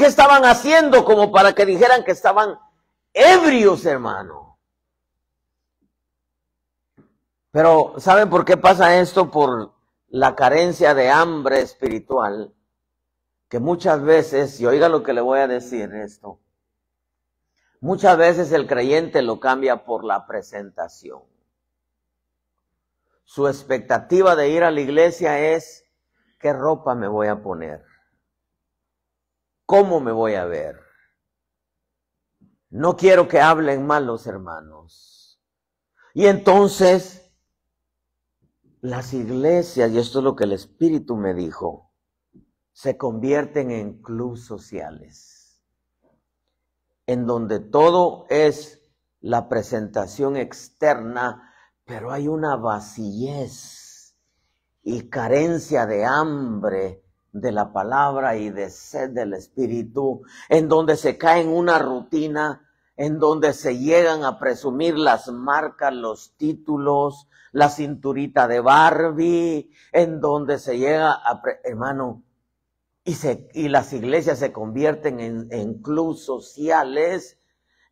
¿Qué estaban haciendo como para que dijeran que estaban ebrios, hermano? Pero ¿saben por qué pasa esto? Por la carencia de hambre espiritual, que muchas veces, y oiga lo que le voy a decir esto, muchas veces el creyente lo cambia por la presentación. Su expectativa de ir a la iglesia es, ¿qué ropa me voy a poner? ¿Cómo me voy a ver? No quiero que hablen mal los hermanos. Y entonces, las iglesias, y esto es lo que el Espíritu me dijo, se convierten en clubes sociales, en donde todo es la presentación externa, pero hay una vacillez y carencia de hambre de la palabra y de sed del Espíritu, en donde se cae en una rutina, en donde se llegan a presumir las marcas, los títulos, la cinturita de Barbie, en donde se llega a, hermano, y las iglesias se convierten en clubes sociales,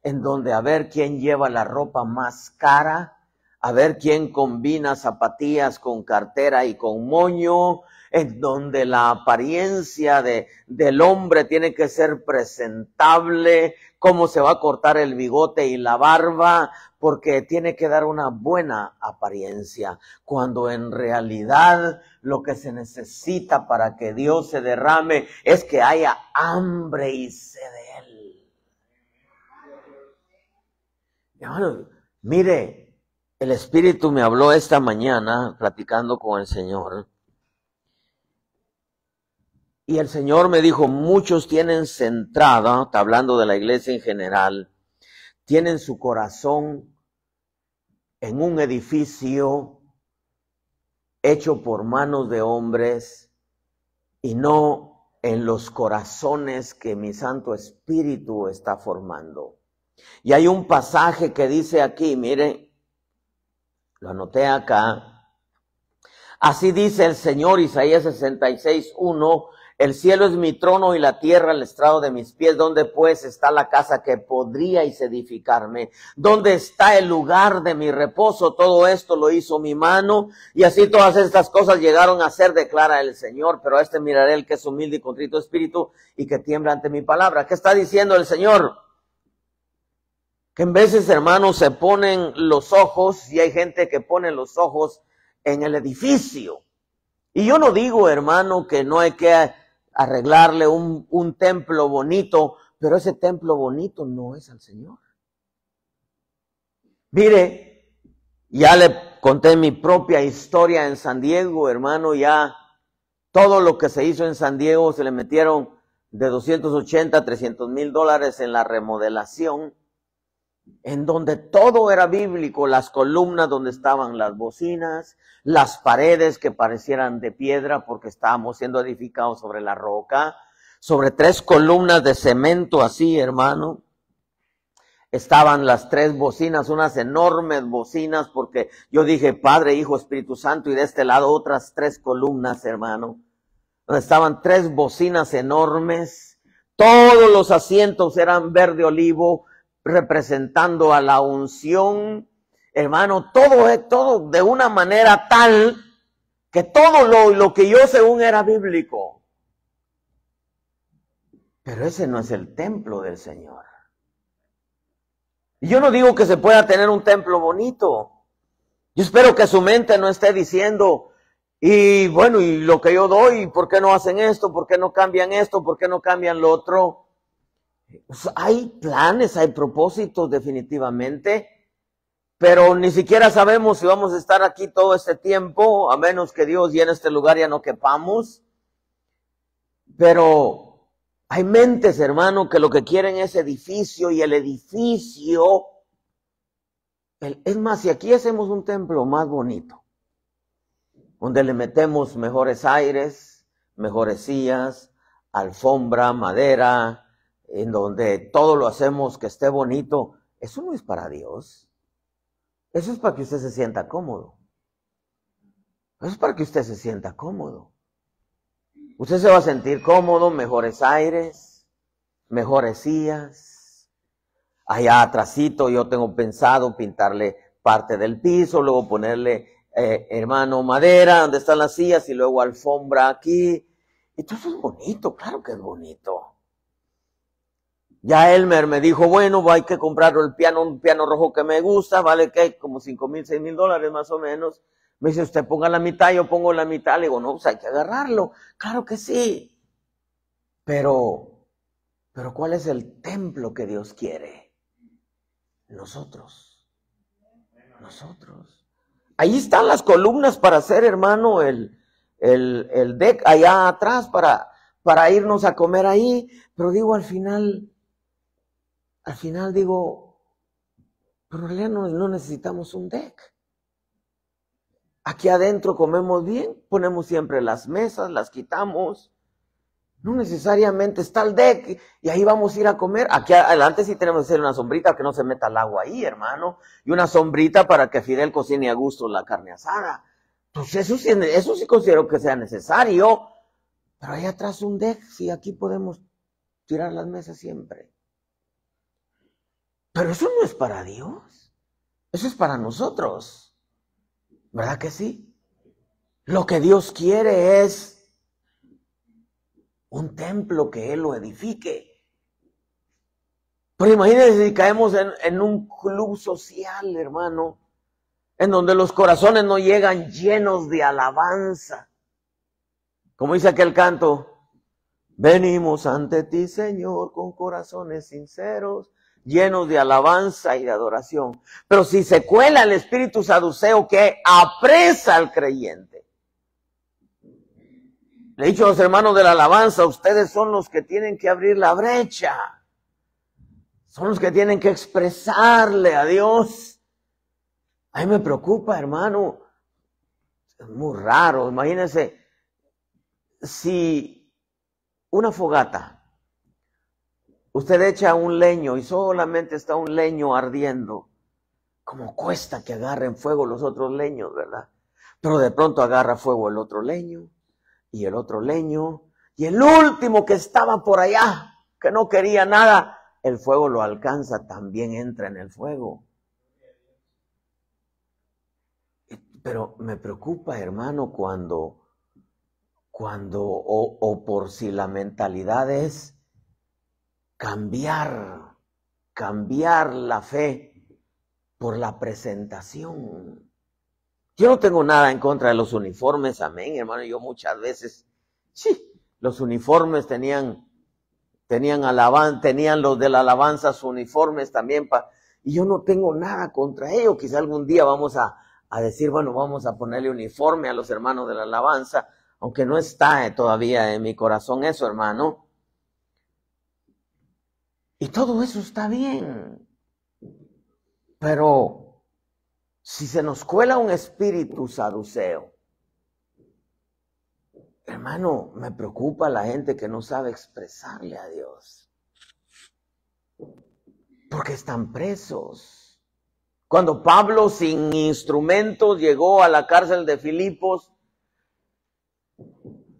en donde a ver quién lleva la ropa más cara, a ver quién combina zapatillas con cartera y con moño, en donde la apariencia del hombre tiene que ser presentable, cómo se va a cortar el bigote y la barba, porque tiene que dar una buena apariencia, cuando en realidad lo que se necesita para que Dios se derrame es que haya hambre y sed de Él. Hermano, mire, el Espíritu me habló esta mañana platicando con el Señor. Y el Señor me dijo, muchos tienen centrada, está hablando de la iglesia en general, tienen su corazón en un edificio hecho por manos de hombres y no en los corazones que mi Santo Espíritu está formando. Y hay un pasaje que dice aquí, mire, lo anoté acá. Así dice el Señor, Isaías 66:1, el cielo es mi trono y la tierra el estrado de mis pies. ¿Dónde pues está la casa que podríais edificarme? ¿Dónde está el lugar de mi reposo? Todo esto lo hizo mi mano, y así todas estas cosas llegaron a ser, declara el Señor. Pero a este miraré, el que es humilde y contrito de espíritu y que tiembla ante mi palabra. ¿Qué está diciendo el Señor? Que en veces, hermanos, se ponen los ojos, y hay gente que pone los ojos en el edificio. Y yo no digo, hermano, que no hay que arreglarle un templo bonito, pero ese templo bonito no es al Señor. Mire, ya le conté mi propia historia en San Diego, hermano, ya todo lo que se hizo en San Diego se le metieron de 280 a 300 mil dólares en la remodelación, en donde todo era bíblico, las columnas donde estaban las bocinas, las paredes que parecieran de piedra porque estábamos siendo edificados sobre la roca, sobre 3 columnas de cemento así, hermano. Estaban las 3 bocinas, unas enormes bocinas, porque yo dije Padre, Hijo, Espíritu Santo, y de este lado otras 3 columnas, hermano, donde estaban 3 bocinas enormes. Todos los asientos eran verde olivo, representando a la unción, hermano, todo de una manera tal que todo lo que yo según era bíblico. Pero ese no es el templo del Señor. Y yo no digo que se pueda tener un templo bonito. Yo espero que su mente no esté diciendo, y bueno, y lo que yo doy, ¿por qué no hacen esto? ¿Por qué no cambian esto? ¿Por qué no cambian lo otro? Pues hay planes, hay propósitos definitivamente, pero ni siquiera sabemos si vamos a estar aquí todo este tiempo, a menos que Dios llene este lugar ya no quepamos. Pero hay mentes, hermano, que lo que quieren es edificio, y el edificio, es más, si aquí hacemos un templo más bonito, donde le metemos mejores aires, mejores sillas, alfombra, madera, en donde todo lo hacemos que esté bonito, eso no es para Dios. Eso es para que usted se sienta cómodo. Eso es para que usted se sienta cómodo. Usted se va a sentir cómodo, mejores aires, mejores sillas. Allá atrásito yo tengo pensado pintarle parte del piso, luego ponerle, hermano, madera donde están las sillas y luego alfombra aquí. Y todo eso es bonito, claro que es bonito. Ya Elmer me dijo, bueno, hay que comprar un piano rojo que me gusta, vale que como $5,000, $6,000 más o menos. Me dice, usted ponga la mitad, yo pongo la mitad. Le digo, no, pues hay que agarrarlo. Claro que sí. Pero ¿cuál es el templo que Dios quiere? Nosotros. Ahí están las columnas para hacer, hermano, el deck allá atrás para irnos a comer ahí. Pero digo, al final digo, pero en realidad no necesitamos un deck. Aquí adentro comemos bien, ponemos siempre las mesas, las quitamos. No necesariamente está el deck y ahí vamos a ir a comer. Aquí adelante sí tenemos que hacer una sombrita que no se meta el agua ahí, hermano. Y una sombrita para que Fidel cocine a gusto la carne asada. Pues eso sí considero que sea necesario. Pero ahí atrás un deck, sí, aquí podemos tirar las mesas siempre. Pero eso no es para Dios. Eso es para nosotros. ¿Verdad que sí? Lo que Dios quiere es un templo que Él lo edifique. Pero imagínense si caemos en un club social, hermano, en donde los corazones no llegan llenos de alabanza. Como dice aquel canto, venimos ante ti, Señor, con corazones sinceros, llenos de alabanza y de adoración. Pero si se cuela el espíritu saduceo que apresa al creyente. Le he dicho a los hermanos de la alabanza, ustedes son los que tienen que abrir la brecha. Son los que tienen que expresarle a Dios. A mí me preocupa, hermano. Es muy raro. Imagínense si una fogata, usted echa un leño y solamente está un leño ardiendo. Como cuesta que agarren fuego los otros leños, ¿verdad? Pero de pronto agarra fuego el otro leño y el otro leño y el último que estaba por allá, que no quería nada, el fuego lo alcanza, también entra en el fuego. Pero me preocupa, hermano, cuando por si la mentalidad es cambiar la fe por la presentación. Yo no tengo nada en contra de los uniformes, amén, hermano. Yo muchas veces, sí, los uniformes tenían los de la alabanza sus uniformes también, y yo no tengo nada contra ello. Quizá algún día vamos a decir, bueno, vamos a ponerle uniforme a los hermanos de la alabanza, aunque no está todavía en mi corazón eso, hermano. Y todo eso está bien. Pero si se nos cuela un espíritu saduceo, hermano, me preocupa la gente que no sabe expresarle a Dios. Porque están presos. Cuando Pablo sin instrumentos llegó a la cárcel de Filipos,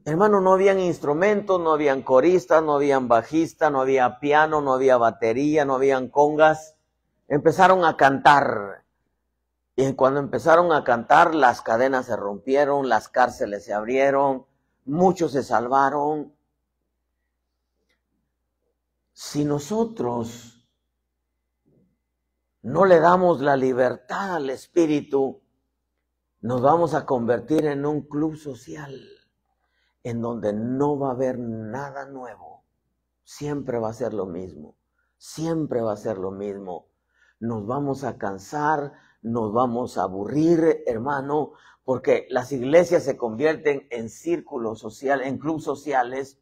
hermano, no habían instrumentos, no habían coristas, no habían bajistas, no había piano, no había batería, no habían congas. Empezaron a cantar. Y cuando empezaron a cantar, las cadenas se rompieron, las cárceles se abrieron, muchos se salvaron. Si nosotros no le damos la libertad al espíritu, nos vamos a convertir en un club social en donde no va a haber nada nuevo. Siempre va a ser lo mismo. Siempre va a ser lo mismo. Nos vamos a cansar, nos vamos a aburrir, hermano, porque las iglesias se convierten en círculos sociales, en clubes sociales.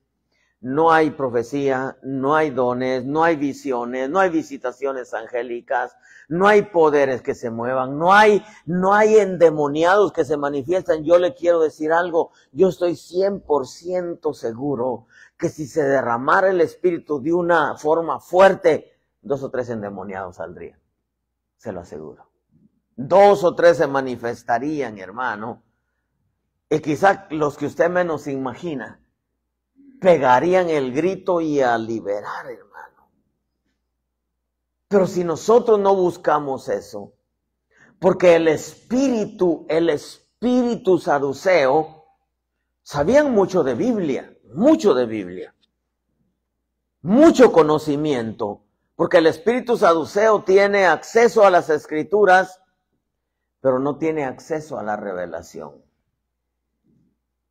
No hay profecía, no hay dones, no hay visiones, no hay visitaciones angélicas, no hay poderes que se muevan, no hay endemoniados que se manifiestan. Yo le quiero decir algo, yo estoy 100% seguro que si se derramara el espíritu de una forma fuerte, 2 o 3 endemoniados saldrían, se lo aseguro. 2 o 3 se manifestarían, hermano, y quizá los que usted menos imagina. pegarían el grito y a liberar, hermano. Pero si nosotros no buscamos eso, porque el espíritu saduceo, sabían mucho de Biblia, mucho conocimiento, porque el espíritu saduceo tiene acceso a las escrituras, pero no tiene acceso a la revelación.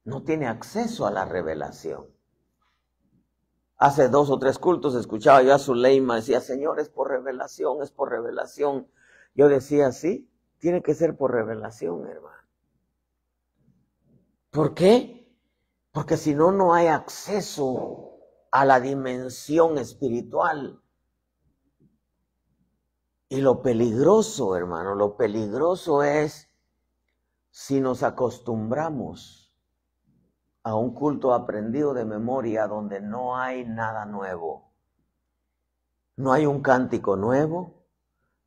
No tiene acceso a la revelación. Hace 2 o 3 cultos escuchaba yo a Zuleima, decía, Señor, es por revelación, es por revelación. Yo decía, sí, tiene que ser por revelación, hermano. ¿Por qué? Porque si no, no hay acceso a la dimensión espiritual. Y lo peligroso, hermano, lo peligroso es si nos acostumbramos a un culto aprendido de memoria donde no hay nada nuevo. No hay un cántico nuevo.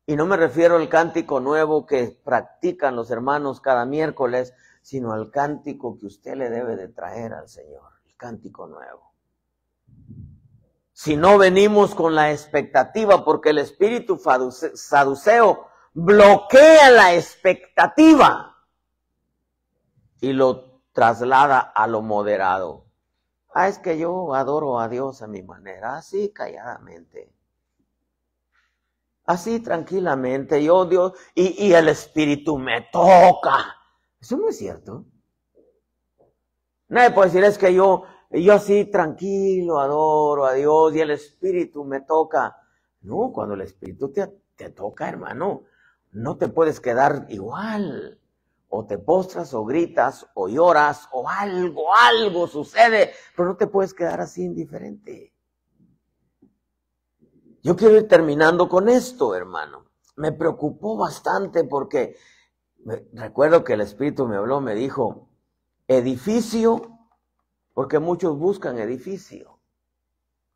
Y no me refiero al cántico nuevo que practican los hermanos cada miércoles, sino al cántico que usted le debe de traer al Señor, el cántico nuevo. Si no venimos con la expectativa, porque el espíritu saduceo bloquea la expectativa y lo traslada a lo moderado. Es que yo adoro a Dios a mi manera, así calladamente, así tranquilamente, yo Dios, y el espíritu me toca. Eso no es cierto. Nadie puede decir, es que yo así tranquilo adoro a Dios y el espíritu me toca. No, cuando el espíritu te toca, hermano, no te puedes quedar igual. O te postras, o gritas, o lloras, o algo sucede, pero no te puedes quedar así indiferente. Yo quiero ir terminando con esto, hermano. Me preocupó bastante porque recuerdo que el Espíritu me habló, me dijo, edificio, porque muchos buscan edificio.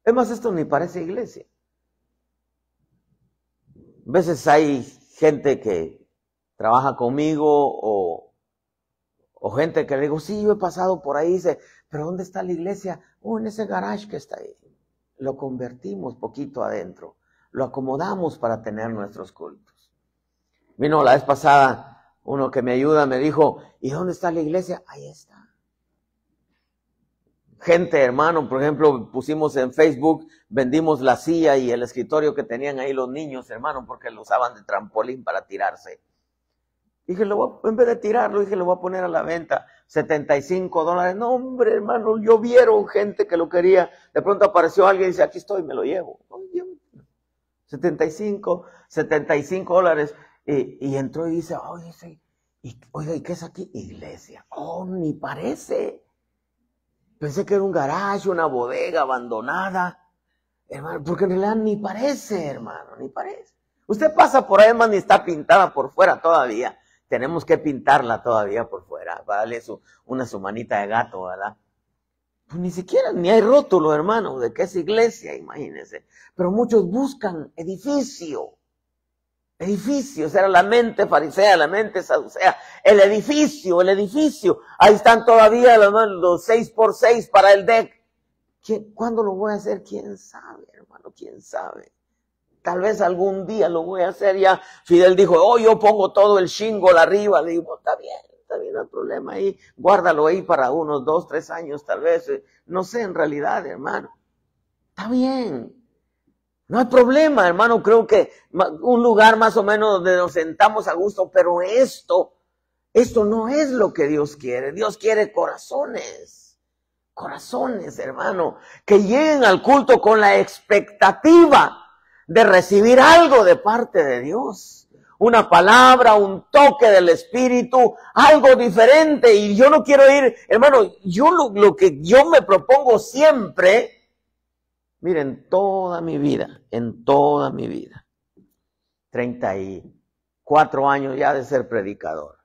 Es más, esto ni parece iglesia. A veces hay gente que trabaja conmigo o gente que le digo, sí, yo he pasado por ahí, dice, pero ¿dónde está la iglesia? En ese garage que está ahí. Lo convertimos poquito adentro, lo acomodamos para tener nuestros cultos. Vino la vez pasada uno que me ayuda, me dijo, ¿y dónde está la iglesia? Ahí está. Gente, hermano, por ejemplo, pusimos en Facebook, vendimos la silla y el escritorio que tenían ahí los niños, hermano, porque lo usaban de trampolín para tirarse. Dije, en vez de tirarlo, dije, lo voy a poner a la venta, $75. No, hombre, hermano, vieron gente que lo quería. De pronto apareció alguien y dice, aquí estoy, me lo llevo. $75. Y entró y dice, oiga, ¿y qué es aquí? Iglesia. Ni parece. Pensé que era un garaje, una bodega abandonada. Hermano, porque en realidad ni parece, hermano, ni parece. Usted pasa por ahí, hermano, ni está pintada por fuera todavía. Tenemos que pintarla todavía por fuera, para darle su manita de gato, ¿verdad? Pues ni siquiera, ni hay rótulo, hermano, de que es iglesia, imagínense. Pero muchos buscan edificios, era la mente farisea, la mente saducea, el edificio. Ahí están todavía los 6x6 para el deck. ¿Cuándo lo voy a hacer? ¿Quién sabe, hermano? ¿Quién sabe? Tal vez algún día lo voy a hacer. Ya Fidel dijo, yo pongo todo el shingle arriba. Le digo, está bien, no hay problema ahí. Guárdalo ahí para unos 2, 3 años tal vez. No sé, en realidad, hermano. Está bien. No hay problema, hermano. Creo que un lugar más o menos donde nos sentamos a gusto. Pero esto no es lo que Dios quiere. Dios quiere corazones, hermano, que lleguen al culto con la expectativa de recibir algo de parte de Dios, una palabra, un toque del Espíritu, algo diferente. Y yo no quiero ir, hermano, yo lo que yo me propongo siempre, miren, en toda mi vida, 34 años ya de ser predicador,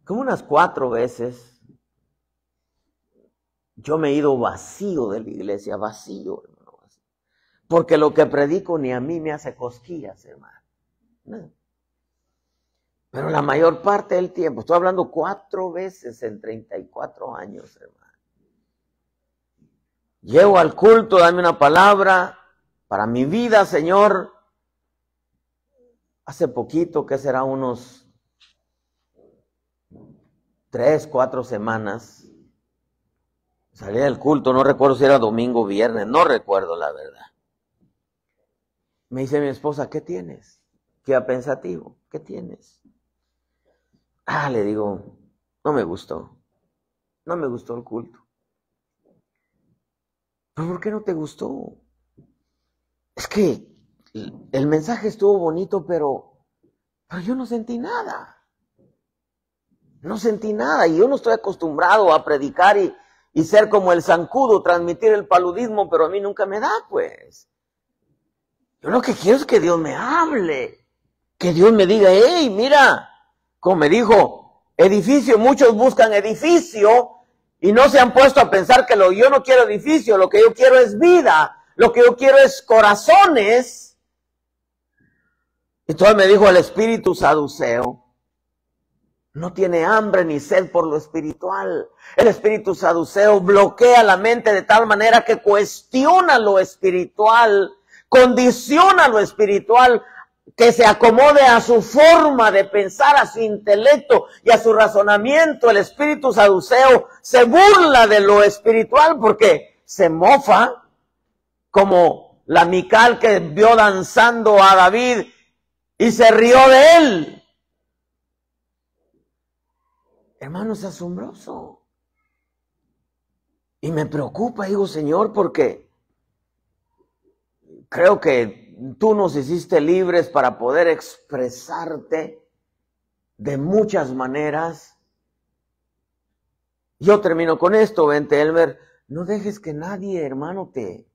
como unas 4 veces, yo me he ido vacío de la iglesia, vacío, hermano. Porque lo que predico ni a mí me hace cosquillas, hermano. No. Pero la mayor parte del tiempo, estoy hablando 4 veces en 34 años, hermano. Llego al culto, dame una palabra para mi vida, Señor. Hace poquito, que será unos 3, 4 semanas, salí del culto, no recuerdo si era domingo o viernes, no recuerdo la verdad. Me dice mi esposa, ¿qué tienes? Queda pensativo, ¿qué tienes? Le digo, no me gustó el culto. ¿Pero por qué no te gustó? Es que el mensaje estuvo bonito, pero yo no sentí nada. No sentí nada, y yo no estoy acostumbrado a predicar y ser como el zancudo, transmitir el paludismo, pero a mí nunca me da, pues. Yo lo que quiero es que Dios me hable, que Dios me diga, hey, mira, como me dijo, edificio, muchos buscan edificio y no se han puesto a pensar que yo no quiero edificio, lo que yo quiero es vida, lo que yo quiero es corazones. Entonces me dijo el espíritu saduceo, no tiene hambre ni sed por lo espiritual. El espíritu saduceo bloquea la mente de tal manera que cuestiona lo espiritual, condiciona lo espiritual, que se acomode a su forma de pensar, a su intelecto y a su razonamiento. El espíritu saduceo se burla de lo espiritual porque se mofa, como la Mical que vio danzando a David y se rió de él. Hermano, es asombroso. Y me preocupa, digo, Señor, porque creo que tú nos hiciste libres para poder expresarte de muchas maneras. Yo termino con esto, vente, Elmer. No dejes que nadie, hermano, te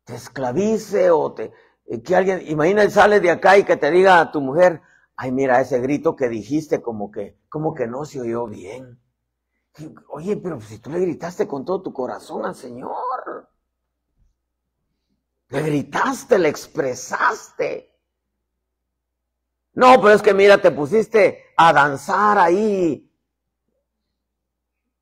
esclavice o que alguien, imagina, sale de acá y que te diga a tu mujer, ay, mira, ese grito que dijiste como que no se oyó bien. Oye, pero si tú le gritaste con todo tu corazón al Señor. Le gritaste, le expresaste. No, pero es que mira, te pusiste a danzar ahí.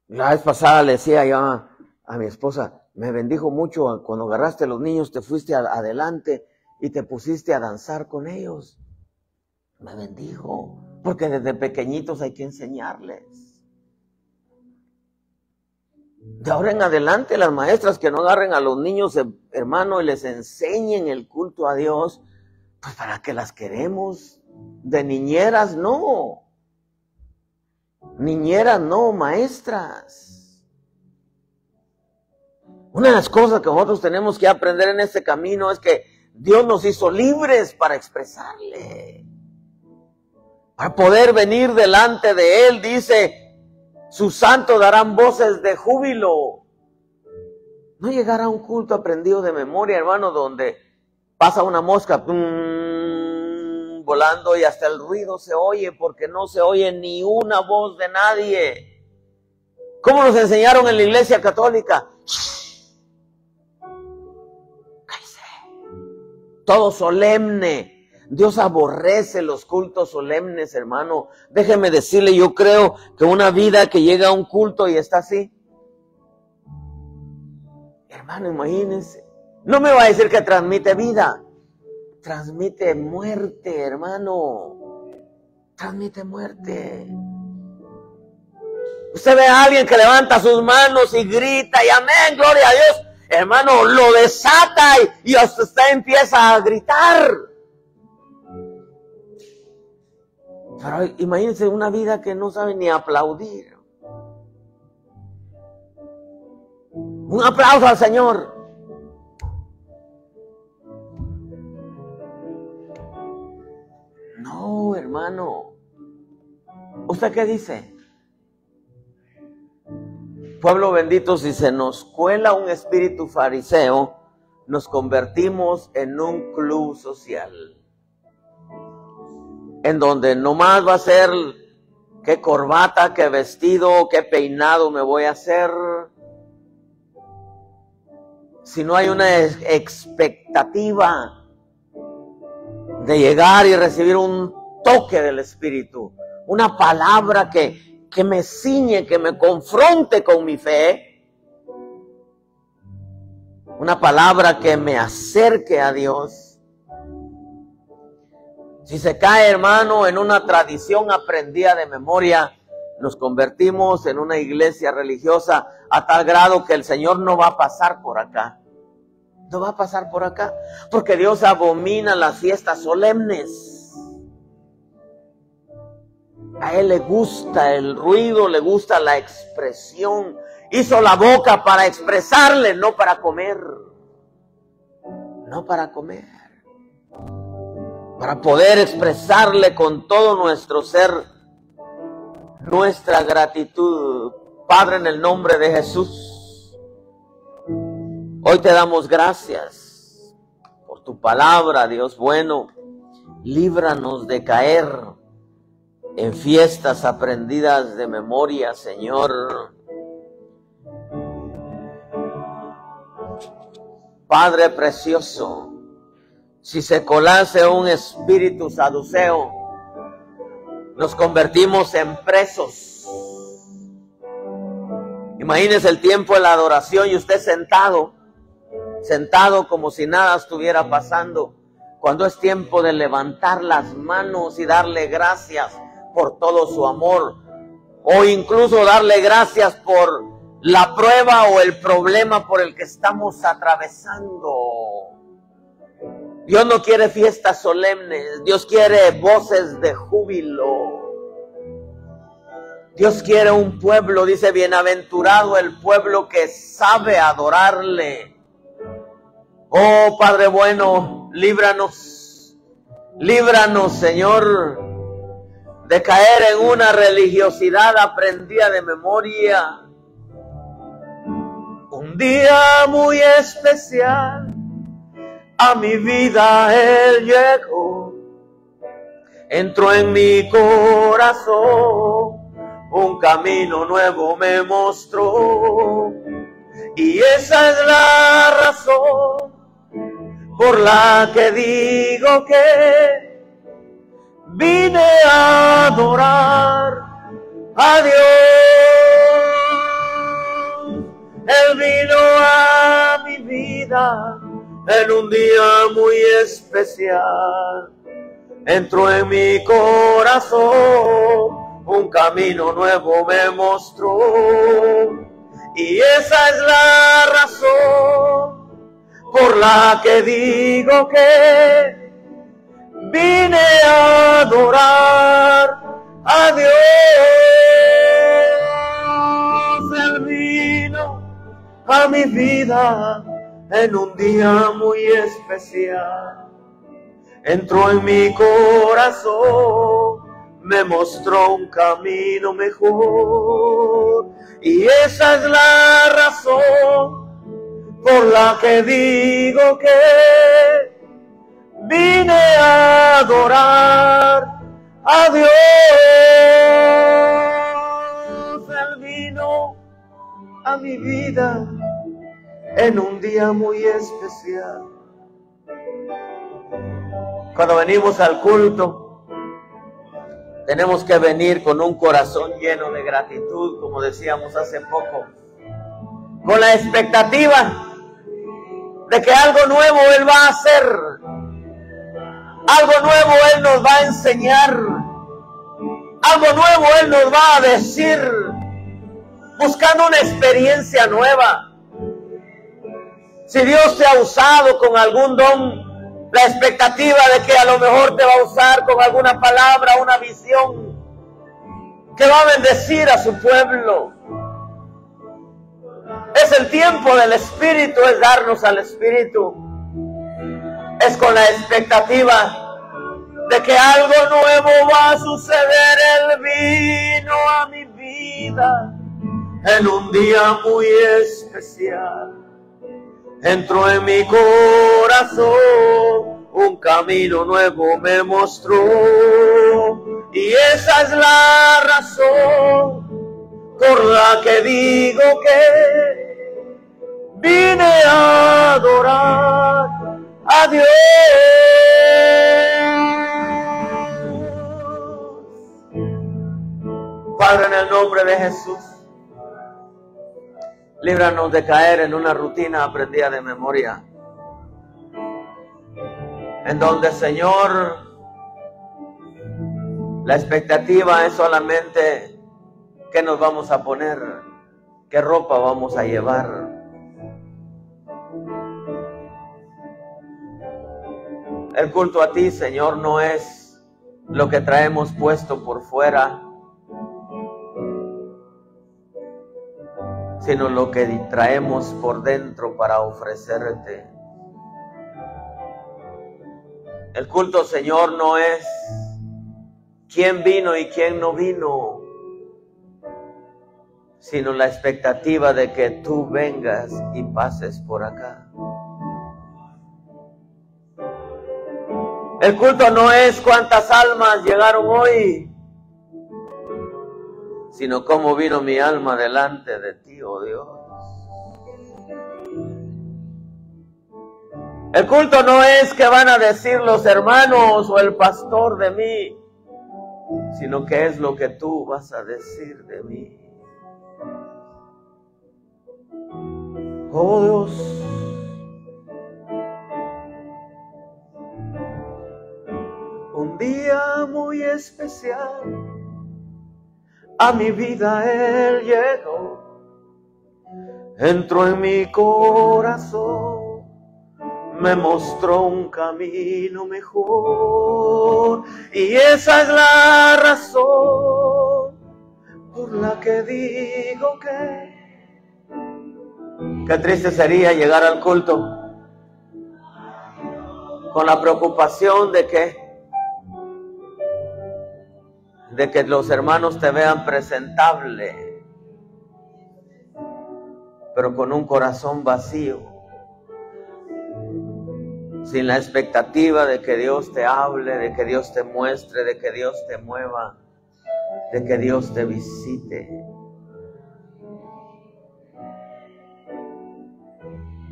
La vez pasada le decía yo a mi esposa, me bendijo mucho cuando agarraste a los niños, te fuiste adelante y te pusiste a danzar con ellos. Me bendijo, porque desde pequeñitos hay que enseñarles. De ahora en adelante, las maestras que no agarren a los niños, hermano, y les enseñen el culto a Dios, pues para que las queremos. De niñeras no. Niñeras no, maestras. Una de las cosas que nosotros tenemos que aprender en este camino es que Dios nos hizo libres para expresarle. Para poder venir delante de Él, dice, sus santos darán voces de júbilo. No llegar a un culto aprendido de memoria, hermano, donde pasa una mosca volando y hasta el ruido se oye, porque no se oye ni una voz de nadie. ¿Cómo nos enseñaron en la iglesia católica? Cállese. Todo solemne. Dios aborrece los cultos solemnes, hermano. Déjeme decirle, yo creo que una vida que llega a un culto y está así. Hermano, imagínense. No me va a decir que transmite vida. Transmite muerte, hermano. Transmite muerte. Usted ve a alguien que levanta sus manos y grita y amén, gloria a Dios. Hermano, lo desata y hasta usted empieza a gritar. Pero imagínense una vida que no sabe ni aplaudir. Un aplauso al Señor. No, hermano. ¿Usted qué dice? Pueblo bendito, si se nos cuela un espíritu fariseo, nos convertimos en un club social. En donde nomás va a ser qué corbata, qué vestido, qué peinado me voy a hacer. Si no hay una expectativa de llegar y recibir un toque del Espíritu, una palabra que me ciñe, que me confronte con mi fe, una palabra que me acerque a Dios. Si se cae, hermano, en una tradición aprendida de memoria, nos convertimos en una iglesia religiosa a tal grado que el Señor no va a pasar por acá. No va a pasar por acá, porque Dios abomina las fiestas solemnes. A Él le gusta el ruido, le gusta la expresión. Hizo la boca para expresarle, no para comer. No para comer. Para poder expresarle con todo nuestro ser nuestra gratitud. Padre, en el nombre de Jesús, hoy te damos gracias por tu palabra, Dios bueno. Líbranos de caer en fiestas aprendidas de memoria, Señor. Padre precioso, si se colase un espíritu saduceo, nos convertimos en presos. Imagínese el tiempo de la adoración y usted sentado como si nada estuviera pasando, cuando es tiempo de levantar las manos y darle gracias por todo su amor, o incluso darle gracias por la prueba o el problema por el que estamos atravesando. Dios no quiere fiestas solemnes, Dios quiere voces de júbilo. Dios quiere un pueblo, dice, bienaventurado el pueblo que sabe adorarle. Oh Padre bueno, líbranos, Señor, de caer en una religiosidad aprendida de memoria. Un día muy especial a mi vida Él llegó, entró en mi corazón, un camino nuevo me mostró, y esa es la razón por la que digo que vine a adorar a Dios. Él vino a mi vida en un día muy especial, entró en mi corazón, un camino nuevo me mostró, y esa es la razón por la que digo que vine a adorar a Dios. Él vino a mi vida en un día muy especial, entró en mi corazón, me mostró un camino mejor, y esa es la razón por la que digo que vine a adorar a Dios. Él vino a mi vida en un día muy especial. Cuando venimos al culto, tenemos que venir con un corazón lleno de gratitud, como decíamos hace poco, con la expectativa de que algo nuevo Él va a hacer, algo nuevo Él nos va a enseñar, algo nuevo Él nos va a decir, buscando una experiencia nueva. Si Dios te ha usado con algún don, la expectativa de que a lo mejor te va a usar con alguna palabra, una visión, que va a bendecir a su pueblo. Es el tiempo del Espíritu, es darnos al Espíritu. Es con la expectativa de que algo nuevo va a suceder. Él vino a mi vida en un día muy especial. Entró en mi corazón, un camino nuevo me mostró, y esa es la razón por la que digo que vine a adorar a Dios. Padre, en el nombre de Jesús, Líbranos de caer en una rutina aprendida de memoria, en donde, Señor, la expectativa es solamente qué nos vamos a poner, qué ropa vamos a llevar. El culto a ti, Señor, no es lo que traemos puesto por fuera, sino lo que traemos por dentro para ofrecerte. El culto, Señor, no es quién vino y quién no vino, sino la expectativa de que tú vengas y pases por acá. El culto no es cuántas almas llegaron hoy, sino cómo vino mi alma delante de ti, oh Dios. El culto no es que van a decir los hermanos o el pastor de mí, sino que es lo que tú vas a decir de mí. Oh Dios, un día muy especial a mi vida Él llegó, entró en mi corazón, me mostró un camino mejor, y esa es la razón por la que digo que qué triste sería llegar al culto con la preocupación de que los hermanos te vean presentable, pero con un corazón vacío, sin la expectativa de que Dios te hable, de que Dios te muestre, de que Dios te mueva, de que Dios te visite.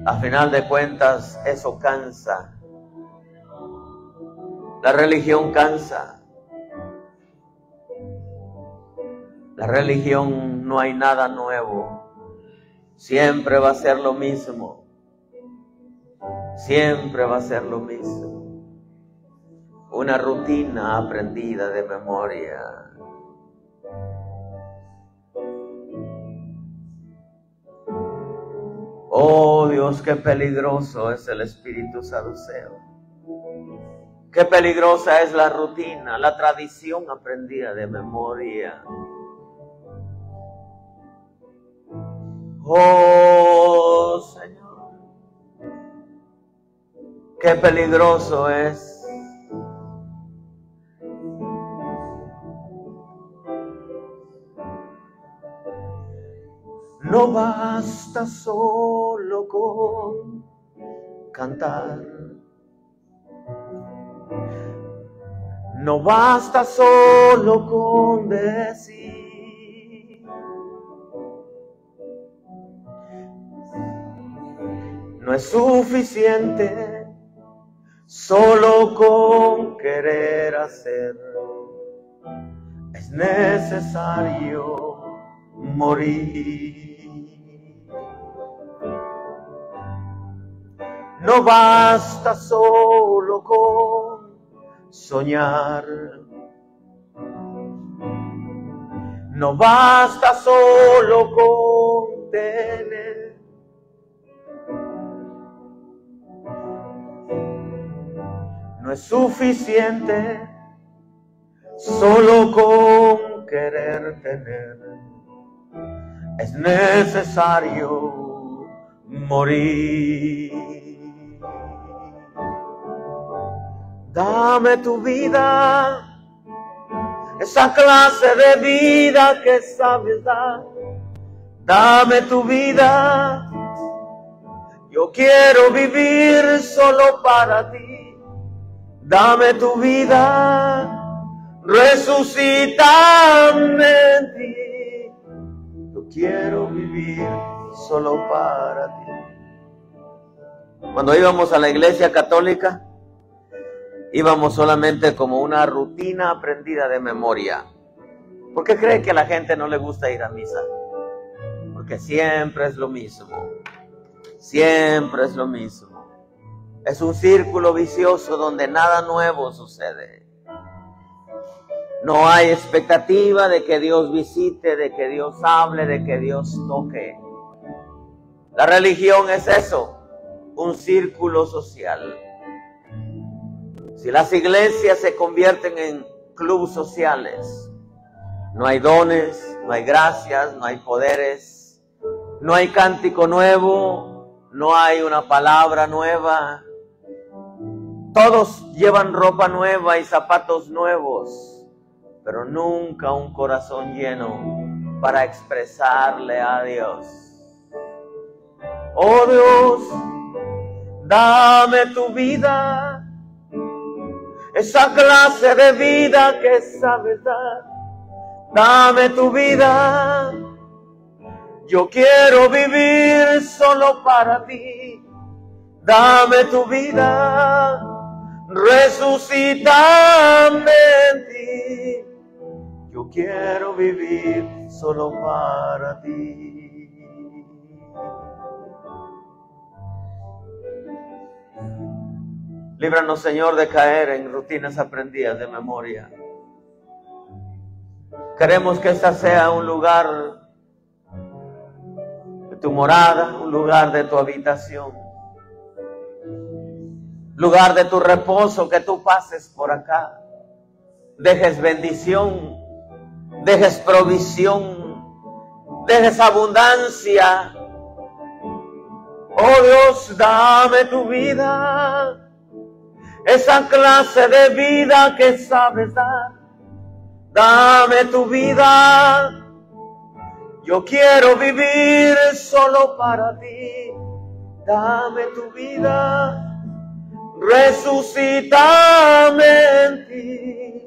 A final de cuentas, eso cansa. La religión cansa. La religión no hay nada nuevo. Siempre va a ser lo mismo. Siempre va a ser lo mismo. Una rutina aprendida de memoria. Oh Dios, qué peligroso es el espíritu saduceo. Qué peligrosa es la rutina, la tradición aprendida de memoria. Oh Señor, qué peligroso es no basta solo con cantar, no basta solo con decir. No es suficiente solo con querer hacer, es necesario morir. No basta solo con soñar, no basta solo con tener. No es suficiente solo con querer tener, es necesario morir. Dame tu vida, esa clase de vida que sabes dar. Dame tu vida, yo quiero vivir solo para ti. Dame tu vida, resucítame en ti. Yo quiero vivir solo para ti. Cuando íbamos a la iglesia católica, íbamos solamente como una rutina aprendida de memoria. ¿Por qué cree que a la gente no le gusta ir a misa? Porque porque siempre es lo mismo. Siempre es lo mismo. Es un círculo vicioso donde nada nuevo sucede. No hay expectativa de que Dios visite, de que Dios hable, de que Dios toque. La religión es eso, un círculo social. Si las iglesias se convierten en clubes sociales, no hay dones, no hay gracias, no hay poderes, no hay cántico nuevo, no hay una palabra nueva. Todos llevan ropa nueva y zapatos nuevos, pero nunca un corazón lleno para expresarle a Dios. Oh Dios, dame tu vida, esa clase de vida que sabes dar. Dame tu vida, yo quiero vivir solo para ti. Dame tu vida, resucítame en ti. Yo quiero vivir solo para ti. Líbranos, Señor, de caer en rutinas aprendidas de memoria. Queremos que esta sea un lugar de tu morada, un lugar de tu habitación, lugar de tu reposo, que tú pases por acá, dejes bendición, dejes provisión, dejes abundancia. Oh Dios, dame tu vida, esa clase de vida que sabes dar. Dame tu vida, yo quiero vivir solo para ti. Dame tu vida, resucítame en ti.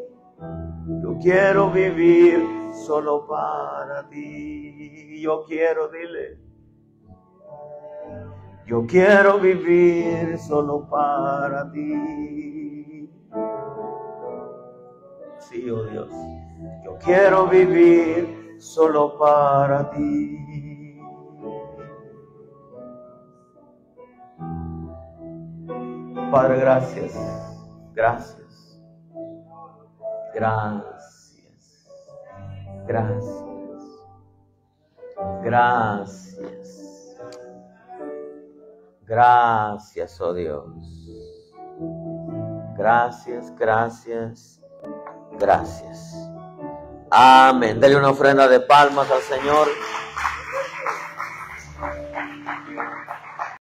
Yo quiero vivir solo para ti. Yo quiero, dile, yo quiero vivir solo para ti. Sí, oh Dios, yo quiero vivir solo para ti. Padre, gracias, gracias, gracias, gracias, gracias, gracias, oh Dios. Gracias, gracias, gracias. Amén. Dele una ofrenda de palmas al Señor.